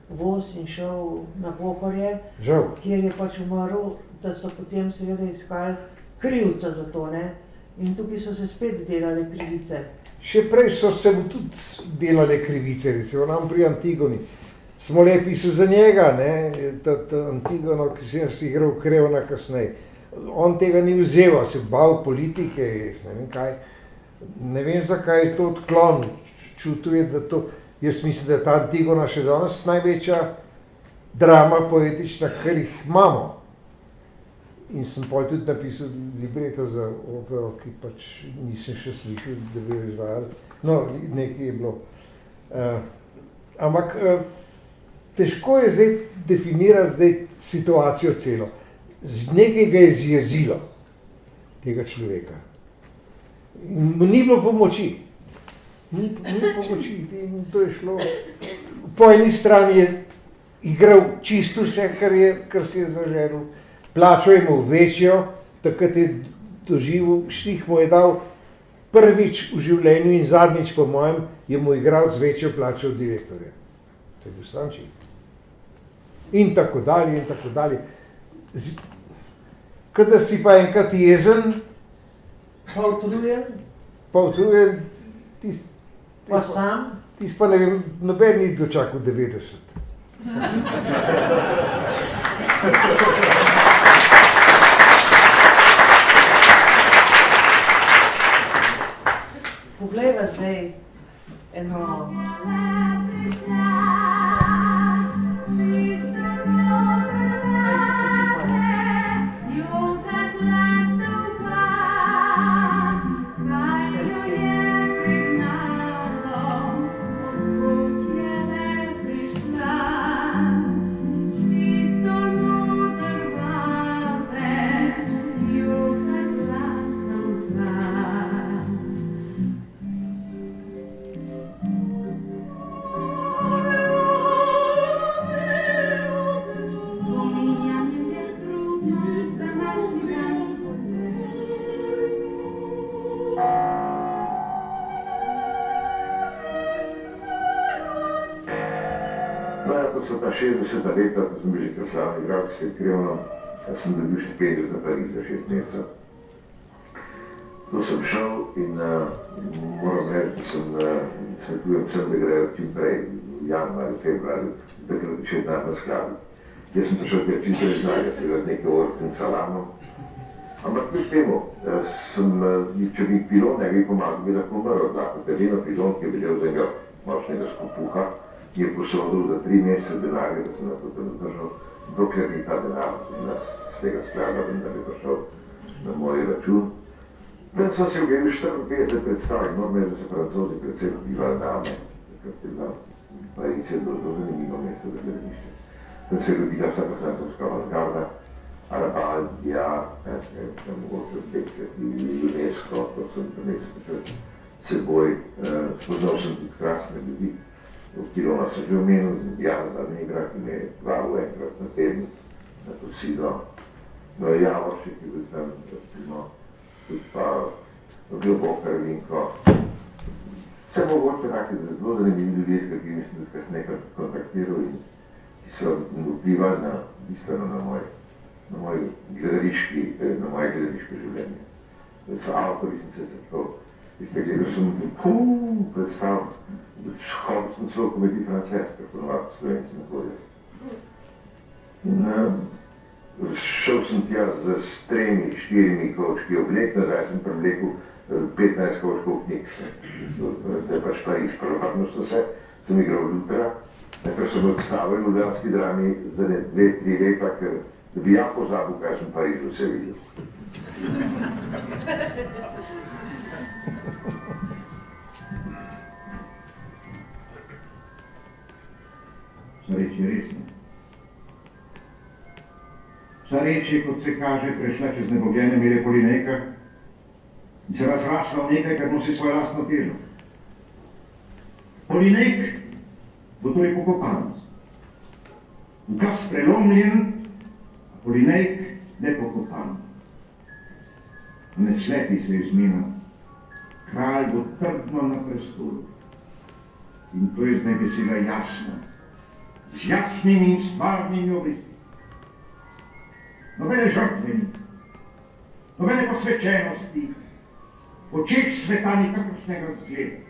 voz in šel na Pohorje, Žal. kjer je pač umrl, da so potem seveda iskali krivca za to, ne? In tukaj so se spet delale krivice. Še prej so se mu tudi delale krivice, recimo nam pri Antigoni. Smo le pisali za njega, ne, Antigono, ki sem si igral Krevna kasneje. On tega ni vzel, se bal politike, ne vem kaj. Ne vem, zakaj je to odklon. Čutil je, da to, jaz mislim, da je ta Antigona še danes največja drama poetična, kar jih imamo. In sem pol tudi napisal libreto za opero, ki pač nisem še slišal, da bi jo izvajali. No, nekaj je bilo. Ampak težko je zdaj definirati situacijo celo. Nekaj ga je zjezilo, tega človeka. Mu ni bilo pomoči. Ni pomoči in to je šlo. Po eni strani je igral čisto vse, kar si je zaželil. Plačo je imel večjo, takrat je doživel, štih mu je dal prvič v življenju in zadnjič po mojem je mu igral z večjo plačo od direktorja. To je bil Stančič. In tako dalje, in tako dalje. Kadar si pa enkrat jezen, pa utrujen, pa sam, pa ne vem, noben ni dočakal 90. Poglejva zdaj eno... So ta 60 leta, ko sem bil že kar slavni igralec, se je Krevno, sem dobil štipendijo za Pariz za 6 mesecev. To sem šel in moram reči, da svetujem vsem, da grejo čim prej, v januarju, februarju, takrat še denar na skladu. Jaz sem prišel tega čisto neznanja, seveda z nekaj orkim salamom. Ampak kljub temu, če bi pilon ne bi pomagal, bi lahko umrl od lahko. Edino pilon, ki je videl z enega močnega skopuha, je posodil za 3 mesece denarja, da sem na to zdržal, dokler ni ta denar z tega sklada, da bi prišel na moj račun. Tam sem se ogledal 54 predstav in moram reči, da se Francozi predvsem vplivali name, takrat je bila Pariz je zelo zanimivo mesto za gledališče. Tam se je rodila vsaka francoska avantgarda, Arabal, Diar, mogoče Bekle, UNESCO, to sem prinesel seboj, spoznal sem tudi krasne ljudi. V Kirona sem že omenil, Jana Zadnjegra, ki me je vabil enkrat na teden, na kosilo. No, Javoršek je bil tam, tudi pa Globokar, Vinko. Vse mogoče take zelo zanimivi ljudje, s katerimi sem tudi kasneje kontaktiral in ki so vplivali bistveno na moje gledališko življenje. So avtori, sem se začel. Tiste gledal sem predstav, hodil sem celo komedij Frances, ker ponovati Slovenci na hodijo. In šel sem tja z 3-4 kovčki oblek, nazaj sem prevlekel 15 kovčkov knjig. To je pač Pariz, prvotno sem igral Lutra, ker sem odstavil v ljubljanski drami za 2-3 leta, ker da bi ja pozabil, kaj sem v Parizu vse videl. reč je resna. Vsa reč je, kot se kaže, prešla čez nebogljene mere Polinejka in se razrasla v nekaj, kar nosi svojo lastno težo. Polinejk bo torej pokopan. Ukaz prelomljen, a Polinejk ne pokopan. Ne slepi se izmena. Kralj bo trdno na prestolu. In to je zdaj beseda jasna. Z jasnimi in stvarnimi obrisi. Nobene žrtve ni, nobene posvečenosti, v očeh sveta nikakršnega zgleda.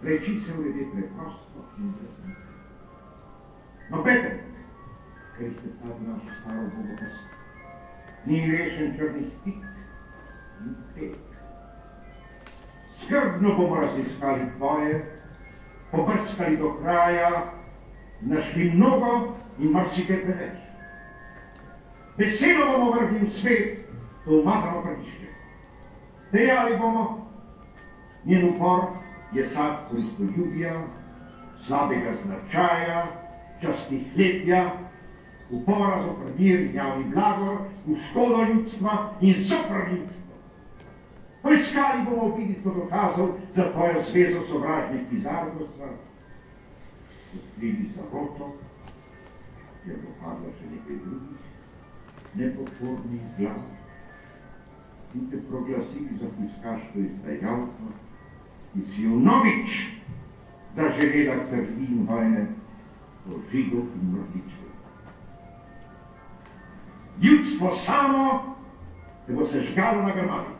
Reči se uredi preprosto in brezno. Nobeden, ker jih teptati našo staro bogost, ni rešen črnih pik in pek. Skrbno bomo raziskali tvoje, pobrskali do kraja, našli mnogo in marsikaj preveč. Veselo bomo vrgli v svet to umazano prgišče. Dejali bomo, njen upor je sad koristoljubja, slabega značaja, častihletja, upora zoper mir in javni blagor, v škodo ljudstva in zoper ljudstvo. Poiskali bomo obilico dokazov za tvojo zvezo sovražnih Pizargosa, odkrili zaroto, je dopadla še nekaj drugih, nepodpornih glav in te proglasili za hujskaško izdajalko, ki si vnovič zaželela krvi in vojne po žigov in mrtvičev. Ljudstvo samo te bo se žgalo na grmadi.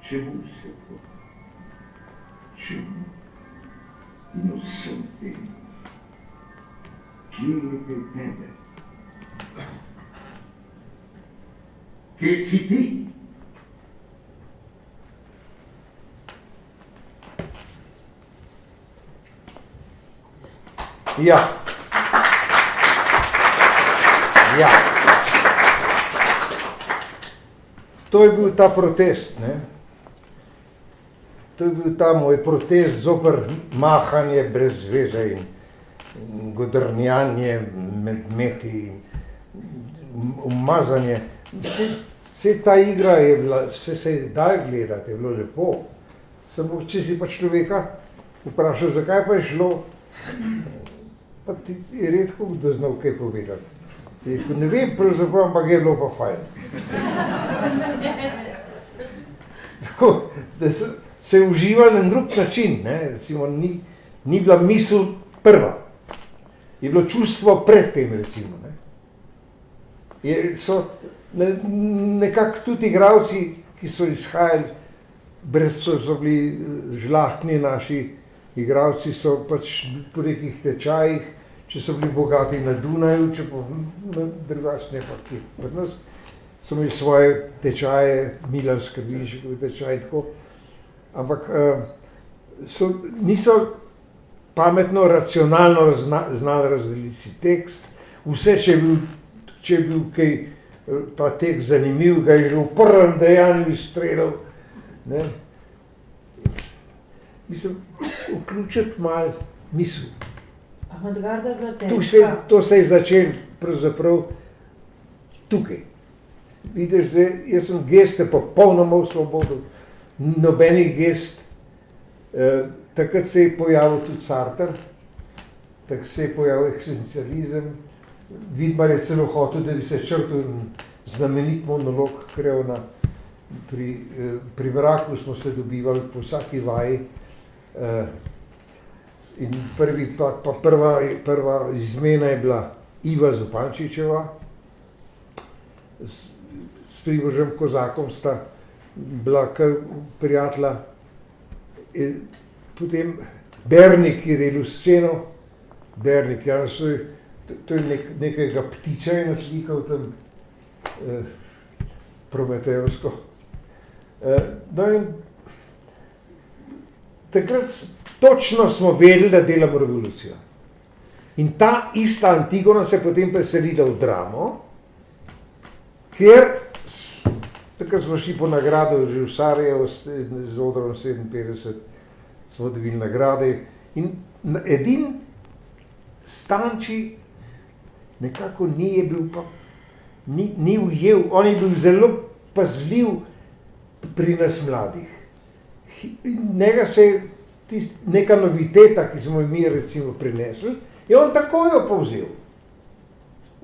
Čemu se to? Čemu? In vsem tem. Kje je kaj tebe? Kje si ti? Ja. Ja. To je bil ta protest, ne? To je bil ta moj protest zoper mahanje brez veze in godrnjanje med meti, umazanje. Vse ta igra je bila, vse se je dal gledati, je bilo lepo. Samo če si pa človeka vprašal, zakaj pa je šlo, pa ti je redko kdo znal kaj povedati. Je rekel, ne vem, pravzaprav, ampak je bilo pa fajn. Tako, da se je uživali na drug način, ne, recimo, ni bila misel prva. Je bilo čustvo pred tem, recimo. Ne. So nekako tudi igralci, ki so izhajali, so bili žlahtni naši igralci, so pač po nekih tečajih, če so bili bogati na Dunaju, če pa drugačne pa kje. Pri nas so imeli svoje tečaje, Milan Skrbiškov tečaj in tako. Ampak niso pametno, racionalno znali razdeliti si tekst. Vse, če je bil kaj ta tekst zanimiv, ga je že v prvem dejanju izstrelil. Ne? Mislim, vključiti malo misel. To se je začelo pravzaprav tukaj. Vidiš, da jaz sem geste popolnoma v svobodu, nobenih gest. Takrat se je pojavil tudi Sartre, takrat se je pojavil eksistencializem. Vidmar je celo hotel, da bi se črtal znamenit monolog Krevna. Pri Mraku smo se dobivali po vsaki vaji. In prva izmena je bila Iva Zupančičeva. S Primožem Kozakom sta bila kar prijatelja. Potem Bernik je delal sceno. Bernik, ja, to je nekega ptiča je naslikal tam prometejevsko. No in takrat točno smo vedeli, da delamo revolucijo. In ta ista Antigona se potem preselila v Dramo, kjer takrat smo šli po nagrado že v Sarajevo z odrom 57, smo dobili nagrade in edin Stanči nekako ni bil pa, ni ujel, on je bil zelo pazljiv pri nas mladih. Njega se je neka noviteta, ki smo mi recimo prinesli, je on takoj jo povzel.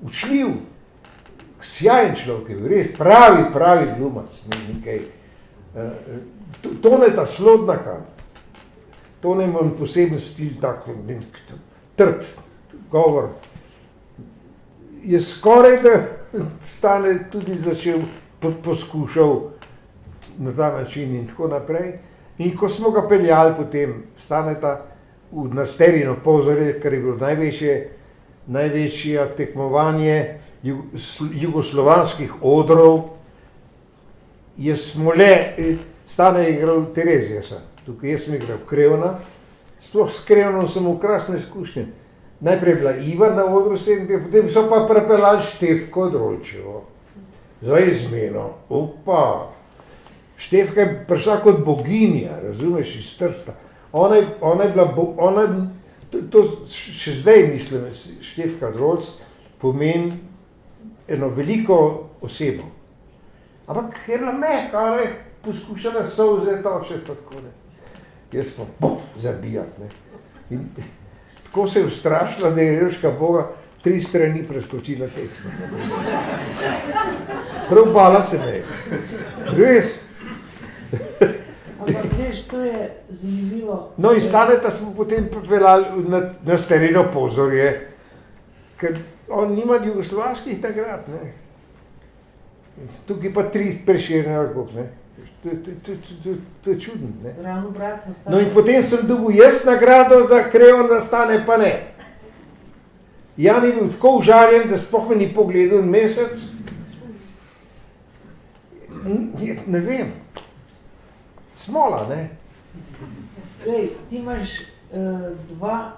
Učljiv, sjajen človek, res pravi glumac, nekaj. Toneta Slodnaka, Tone ima poseben stil, tako trd govor. Je skoraj da Stane tudi začel, poskušal na ta način in tako naprej. In ko smo ga peljali potem Staneta na Sterino Pozorje, kar je bilo največje tekmovanje jugoslovanskih odrov, Stane je igral Terezijasa, tukaj jaz sem igral Krevna, sploh s Krevnom sem imel krasne izkušnje. Najprej je bila Iva na odru 7, potem so pa prepeljali Štefko Drolčevo, za izmeno, Štefka je prišla kot boginja, razumeš, iz Trsta. Ona je bila, to še zdaj mislim, Štefka Drolc pomeni eno veliko osebo. Ampak je bila mehka, poskušala solze točiti tako, ne. Jaz pa zabijati, ne. In tako se je ustrašila, da je Revška Boga 3 strani preskočila teksta. Prav bala se me je. Res. Ampak veš, to je zanimivo. No in Staneta smo potem pripeljali na Sterino Pozorje, ker on nima jugoslovanskih nagrad, ne. Tukaj pa 3 Prešerne ali koliko, ne. To je čudno, ne. Ravno obratno. No in potem sem dobil jaz nagrado za Krevna, Stane pa ne. Jan je bil tako užaljen, da sploh me ni pogledal en mesec. Ne vem. Smola, ne. Glej, ti imaš 2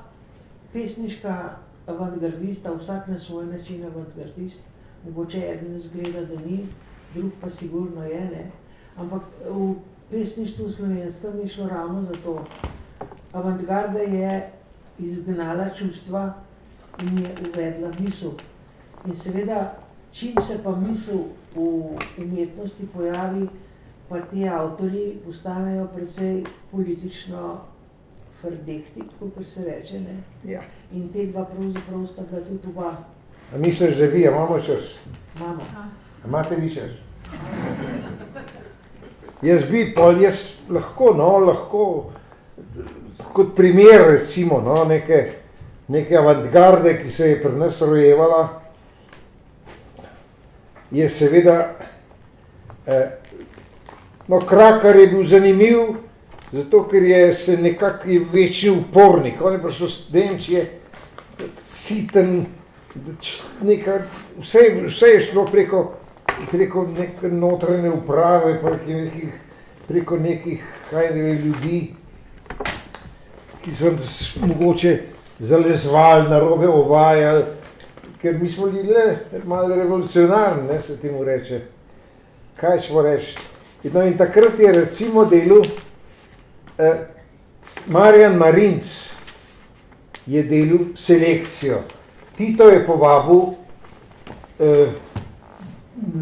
pesniška avantgardista, vsak na svoj način avantgardist. Mogoče eden izgleda, da ni, drug pa sigurno je, ne. Ampak v pesništvu slovenskem je šlo ravno za to. Avantgarda je izgnala čustva in je uvedla misel. In seveda, čim se pa misel v umetnosti pojavi, pa ti avtorji postanejo precej politično frdekti, kot se reče, ne. Ja. In te dva pravzaprav sta bila tudi oba. A misliš, da vi, imamo čas? Imamo. Imate vi čas? Jaz lahko, kot primer recimo, neke avantgarde, ki se je pri nas rojevala, je seveda, Krakar je bil zanimiv, zato ker je se nekako večni upornik, on je prišel z Nemčije, siten, vse je šlo preko neke notranje uprave, preko nekih ljudi, ki so mogoče zalezvali, narobe ovajali, ker mi smo bili malo revolucionarni, ne, se temu reče. Kaj smo reči? No in takrat je recimo delal Marjan Marinc, je delal selekcijo. Tito je povabil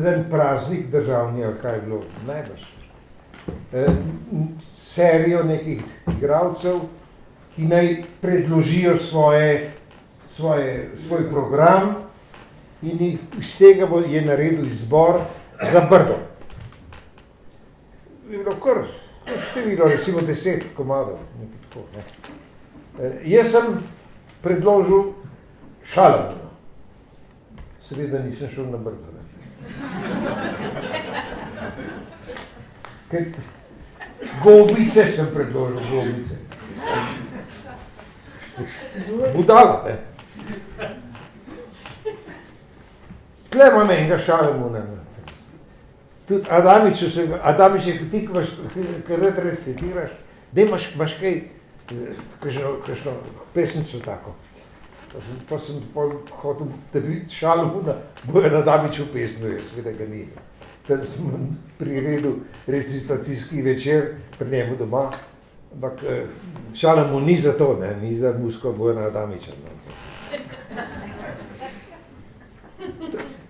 en praznik državni, ali kaj je bilo, najbrž. Serijo nekih igralcev, ki naj predložijo svoj program in iz tega je naredil izbor za Brdo. Je bilo kar število, recimo 10 komadov, nekaj tako, ne. Jaz sem predložil Šalamuna. Seveda nisem šel na Brdo, ne. Gobice sem predložil, Gobice. Budala, ne. Tle imam enega Šalamuna. Tudi Adamič je, ti, kaj rad recitiraš, da imaš kaj, kakšno pesnico tako. Pa sem hotel, da bi Šalamuna Bojan Adamičev pesnil, jaz seveda ga ni. Tam sem priredil recitacijski večer pri njemu doma Ampak Šalamun ni za to, ne? Ni za Musko Bojana Adamiča.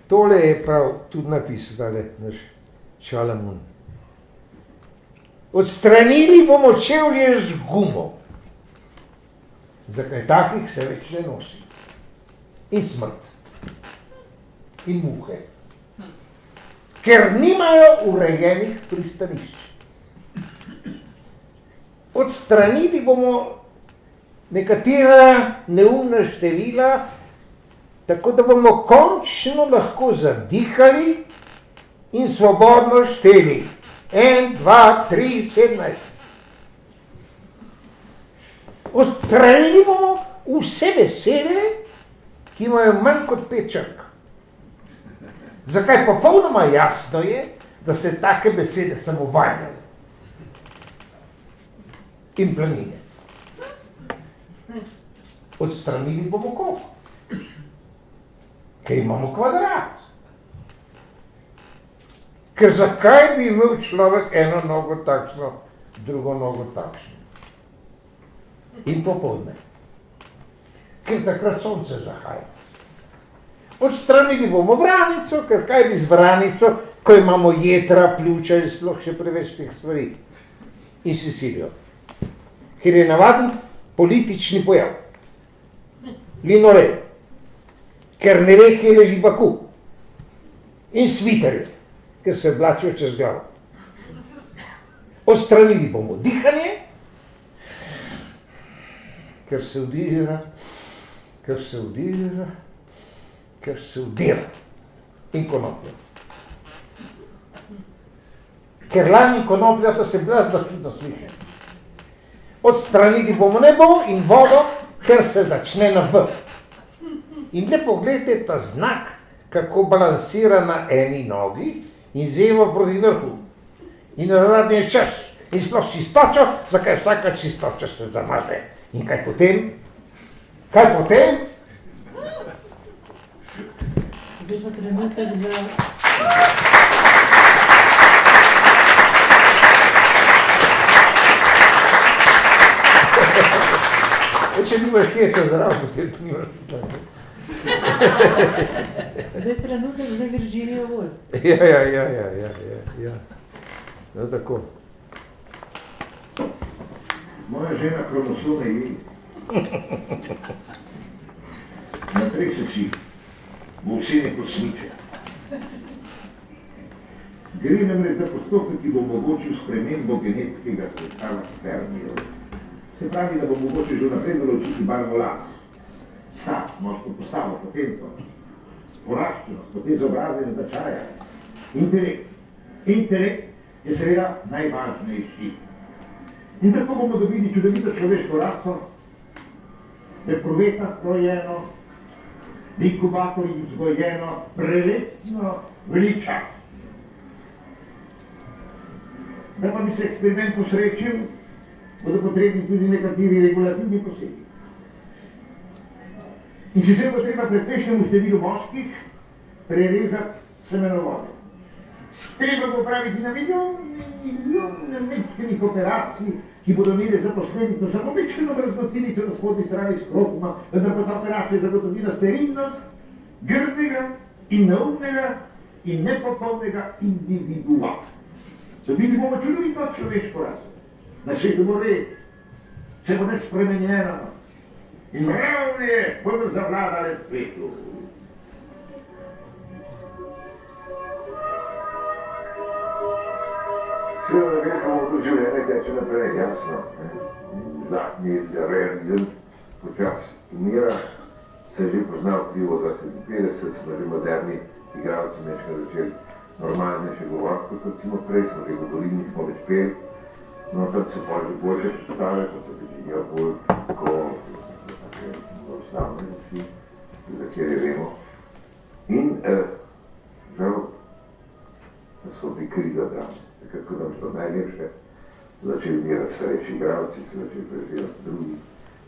Tole je prav tudi napisal, tale naš Šalamun. Odstranili bomo čevlje z gumo. Zakaj takih se več ne nosi. In smrt. In muhe. Ker nimajo urejenih pristanišč. Odstraniti bomo nekatera neumna števila, tako da bomo končno lahko zadihali in svobodno šteli. 1, 2, 3, 17. Odstranili bomo vse besede, ki imajo manj kot 5 črk. Zakaj popolnoma jasno je, da se take besede samo vanjajo. In planine. Odstranili bomo koliko? Ker imamo kvadrat. Ker zakaj bi imel človek eno nogo takšno, drugo nogo takšno? In popoldne. Ker takrat sonce zahaja. Odstranili bomo vranico, ker kaj bi z vranico, ko imamo jetra, pljuča in sploh še preveč teh stvari. In Sicilijo. Ker je navaden politični pojav. Linolej. Ker ne ve, kje leži Baku. In sviterje, ker se oblačijo čez glavo. Odstranili bomo dihanje, ker se vdira, ker se vdira, ker se vdira. In konoplja. Ker lani konoplja, to se blazno čudno sliši. Odstraniti bomo nebo in vodo, ker se začne na V. In le pogledajte ta znak, kako balansira na eni nogi in zeva proti vrhu. In razradni je čas. In sploh čistočo, zakaj vsaka čistoča se zamaže. In kaj potem? Kaj potem? Zdaj pa trenutek za... Če nimaš kje se zdrav, potem ti nimaš pitanje. Zdaj trenutek za Virginijo Woolf. Ja. No, tako. Moja žena kromosome je. Natrese si, bo vse neko smiče. Gre namreč za postopek, ki bo omogočil spremembo genetskega sestava spermijev. Se pravi, da bo mogoče že naprej določiti barvo las, stat, moško postavo, potenco, poraščenost, potezo obraza in značaja, intelekt. Intelekt je seveda najvažnejši. In tako bomo dobili čudovito človeško raso, preprovetno krojeno, v inkubatorju vzgojeno, preletno veličast. Da pa bi se eksperiment posrečil, bodo potrebni tudi nekateri regulativni posegi. In sicer bo treba pretešnemu številu moških prerezati semenovode. Treba bo praviti na milijon mečkenih operacij, ki bodo imeli za posledico samo mečkeno braznotinico na spodnji strani skrotuma, vendar pa ta operacija zagotovila sterilnost grdega in neumnega in nepopolnega individua. Dobili bomo čudovito človeško raso. Na svetu bo red, se bo nespremenjeno in mravlje bodo zavladale svetu. Seveda ne gre samo to življenje teče naprej, jasno. Zlatni realizem počasi umira, se že pozna v vplivu 2050, smo že moderni igralci nekaj začeli normalne še govoriti, kot recimo prej, smo že govorili, nismo več peli. No, tam se pa že boljše predstave, kot so Virginia Woolf, ko osnovne vsi, za kjer je vemo. In žal, da so bili kriza drame. Takrat, ko nam šlo najlepše, so začeli mirati starejši igralci, so začeli preživati drugi,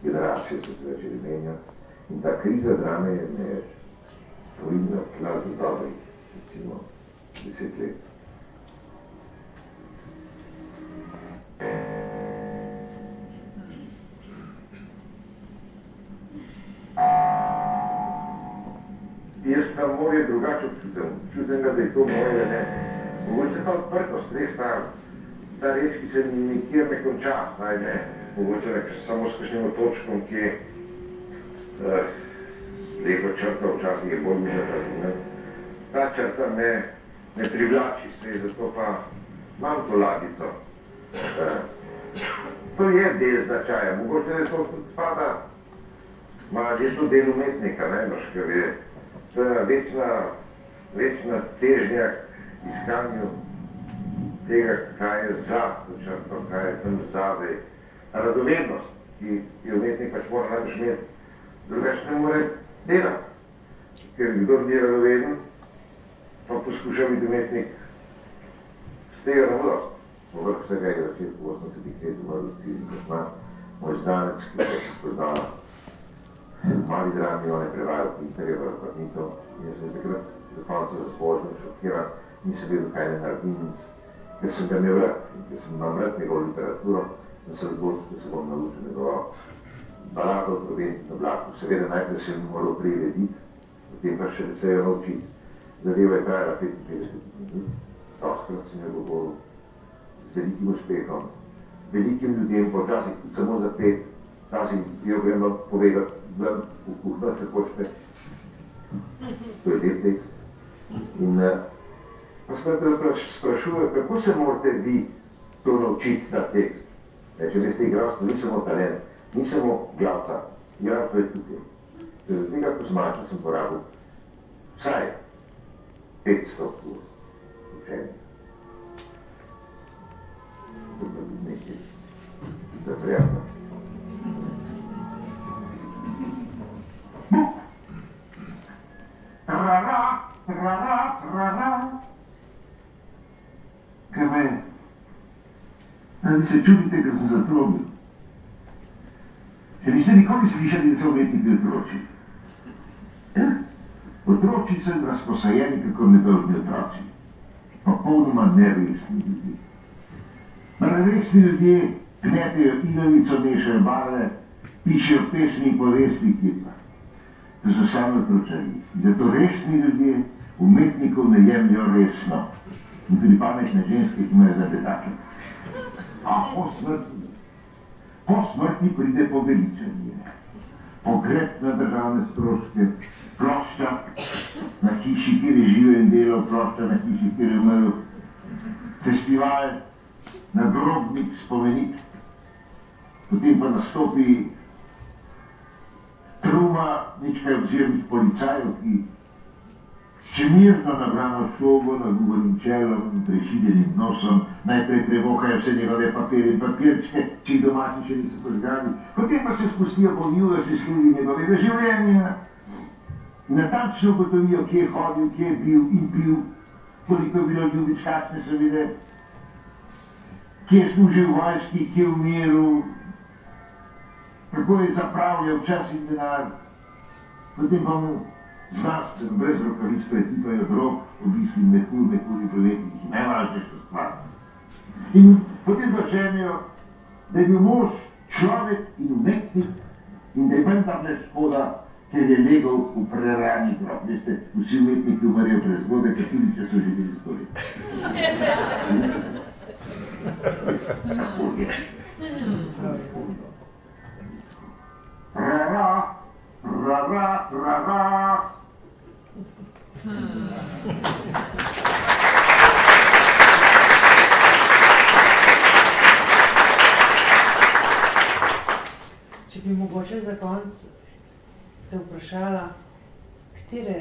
generacije so se začeli menjati. In ta kriza drame je me porinila tla za dobrih, recimo, 10 let. jaz na morje drugače občutim ga, da je to moje, ne. Mogoče ta odprtost, res ta reč, ki se nikjer ne konča, zdaj ne, mogoče samo s kakšnim otočkom, ki je lepo črta, včasih je bolj miža razumem. Ta črta me privlači se, zato pa imam to ladico. To je del značaja, mogoče da to tudi spada, je to del umetnika, najbrž, ker je to večna težnja iskanju tega, kaj je za to črto, kaj je tam zadaj. Radovednost, ki je umetnik pač mora najbrž imeti, drugače ne more delati, ker kdor ni radoveden, pa poskuša biti umetnik z tega navodost. Povrh vsega je začetku 80-ih let v Maruciji, ko zna moj znanec, ki se je spoznala mali drami, on je prevajal Pinterjeva vrnitev in jaz sem takrat do konca razbožen, šokiran, nisem vedel, kaj ne naredim, ker sem ga imel rad in ker sem imel rad njegovo literaturo, sem se odločil, da se bom naučil njegovo balado o Trobenti na Blaku. Seveda najprej sem moral prirediti, potem pa še se jo naučiti. Zadeva je trajala 55 minut, doskrat sem jo govoril z velikim uspehom, velikim ljudem, počasih tudi samo za 5, včasih jo gremo povedati v kuhno, če hočete. To je lep tekst. In pa se sprašuje, kako se morate vi to naučiti, ta tekst. Če veste, igralstvo ni samo talent, ni samo glavca, igralstvo je tukaj. Zaradi tega Kuzmača sem porabil vsaj 500 ur učenja. To je nekaj zaprijatno. Kaj me je? Ali se čudite, ker sem zatrobil? Še niste nikoli slišali, da so umetniki otroči? Otroči so razposajeni, kako nedolžni otroci. Popolnoma neresni ljudje. Neresni ljudje kmetejo ilovico, mešajo barve, pišejo pesmi in povesti, kipa. To so sami otročari. Zato resni ljudje umetnikov ne jemljajo resno. In tudi pametne ženske, ki imajo zadetake. A po smrti pride poveličanje. Pogreb na državne stroške, plošča na hiši, kjer je živel in delal, plošča na hiši, kjer je umrl, festival, nagrobnik, spomenik. Potem pa nastopi truma nekaj obzirnih policajev, ki še mirno nabrano šobo, nagubanim čelom in prešiljenim nosom, najprej prevohajo vse njegove papirje in papirčke, če jih domači še niso požgali, potem pa se spustijo po njujosti sledi njegovega življenja. In natančno ugotovijo, kje je hodil, kje je bil in pil, koliko je bilo ljubic, kakšne so bile, kje je služil v vojski, kje je umiral, kako je zapravljal čas in denar. Potem pa mu znanstveno, brez rokavic pretipajo drog, obisli mehur in prometnih in najvažnejša stvar. In potem pa ženijo, da je bil mož človek in umetnik in da je vendarle škoda, ker je legal v prerani grob. Veste, vsi umetniki umrejo prezgodaj, ker tudi če so živeli 100 let. Tako je. Če bi mogoče za konec te vprašala, katere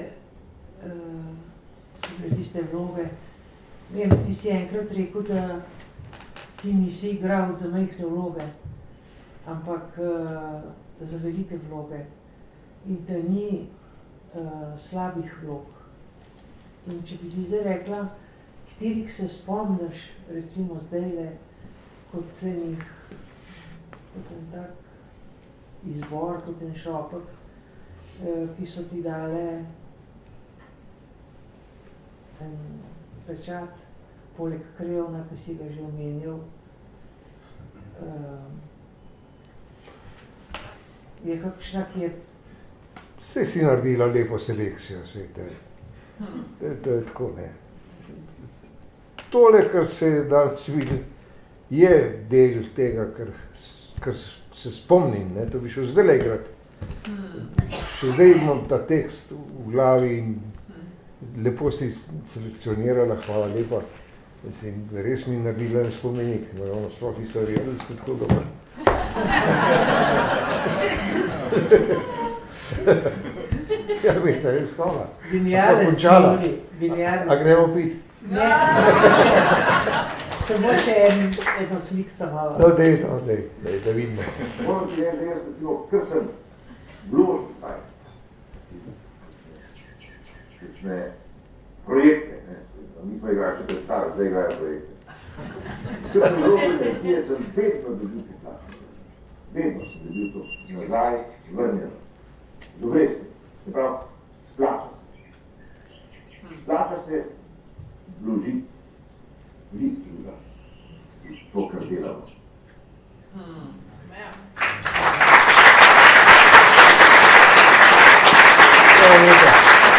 so bile tiste vloge. Vem, ti si enkrat rekel, da ti nisi igral za majhne vloge, ampak za velike vloge in da ni slabih vlog. In če bi ti zdaj rekla, katerih se spomniš, recimo zdajle, kot en tak izbor, kot en šopek, ki so ti dale en pečat, poleg Krevna, ki si ga že omenil. Je kakšna, ki je Saj si naredila lepo selekcijo, saj to je tako, ne. Tole, kar se je danes vidi, je del tega, kar se spomnim, ne, to bi šel zdajle igrati. Še zdaj imam ta tekst v glavi in lepo si selekcionirala, hvala lepa. Mislim, res mi naredila en spomenik, no, sploh nisem verjela, da ste tako dober. Ja, veste, res hvala. Genialec, A gremo pit? Ne, se bo še eno slikca malo. No, dej, da vidimo. Moram ti reči, da jaz recimo, kar sem vložil zdaj, kakšne projekte, ne, mi smo igrali še predstave, zdaj igrajo projekte. Kar sem vložil energije, sem vedno dobil poplačeno. Vedno sem dobil to nazaj, vrnjeno. Dobre se pravi, splača se. Splača se vložiti druga, to, kar delamo. Hvala lepa.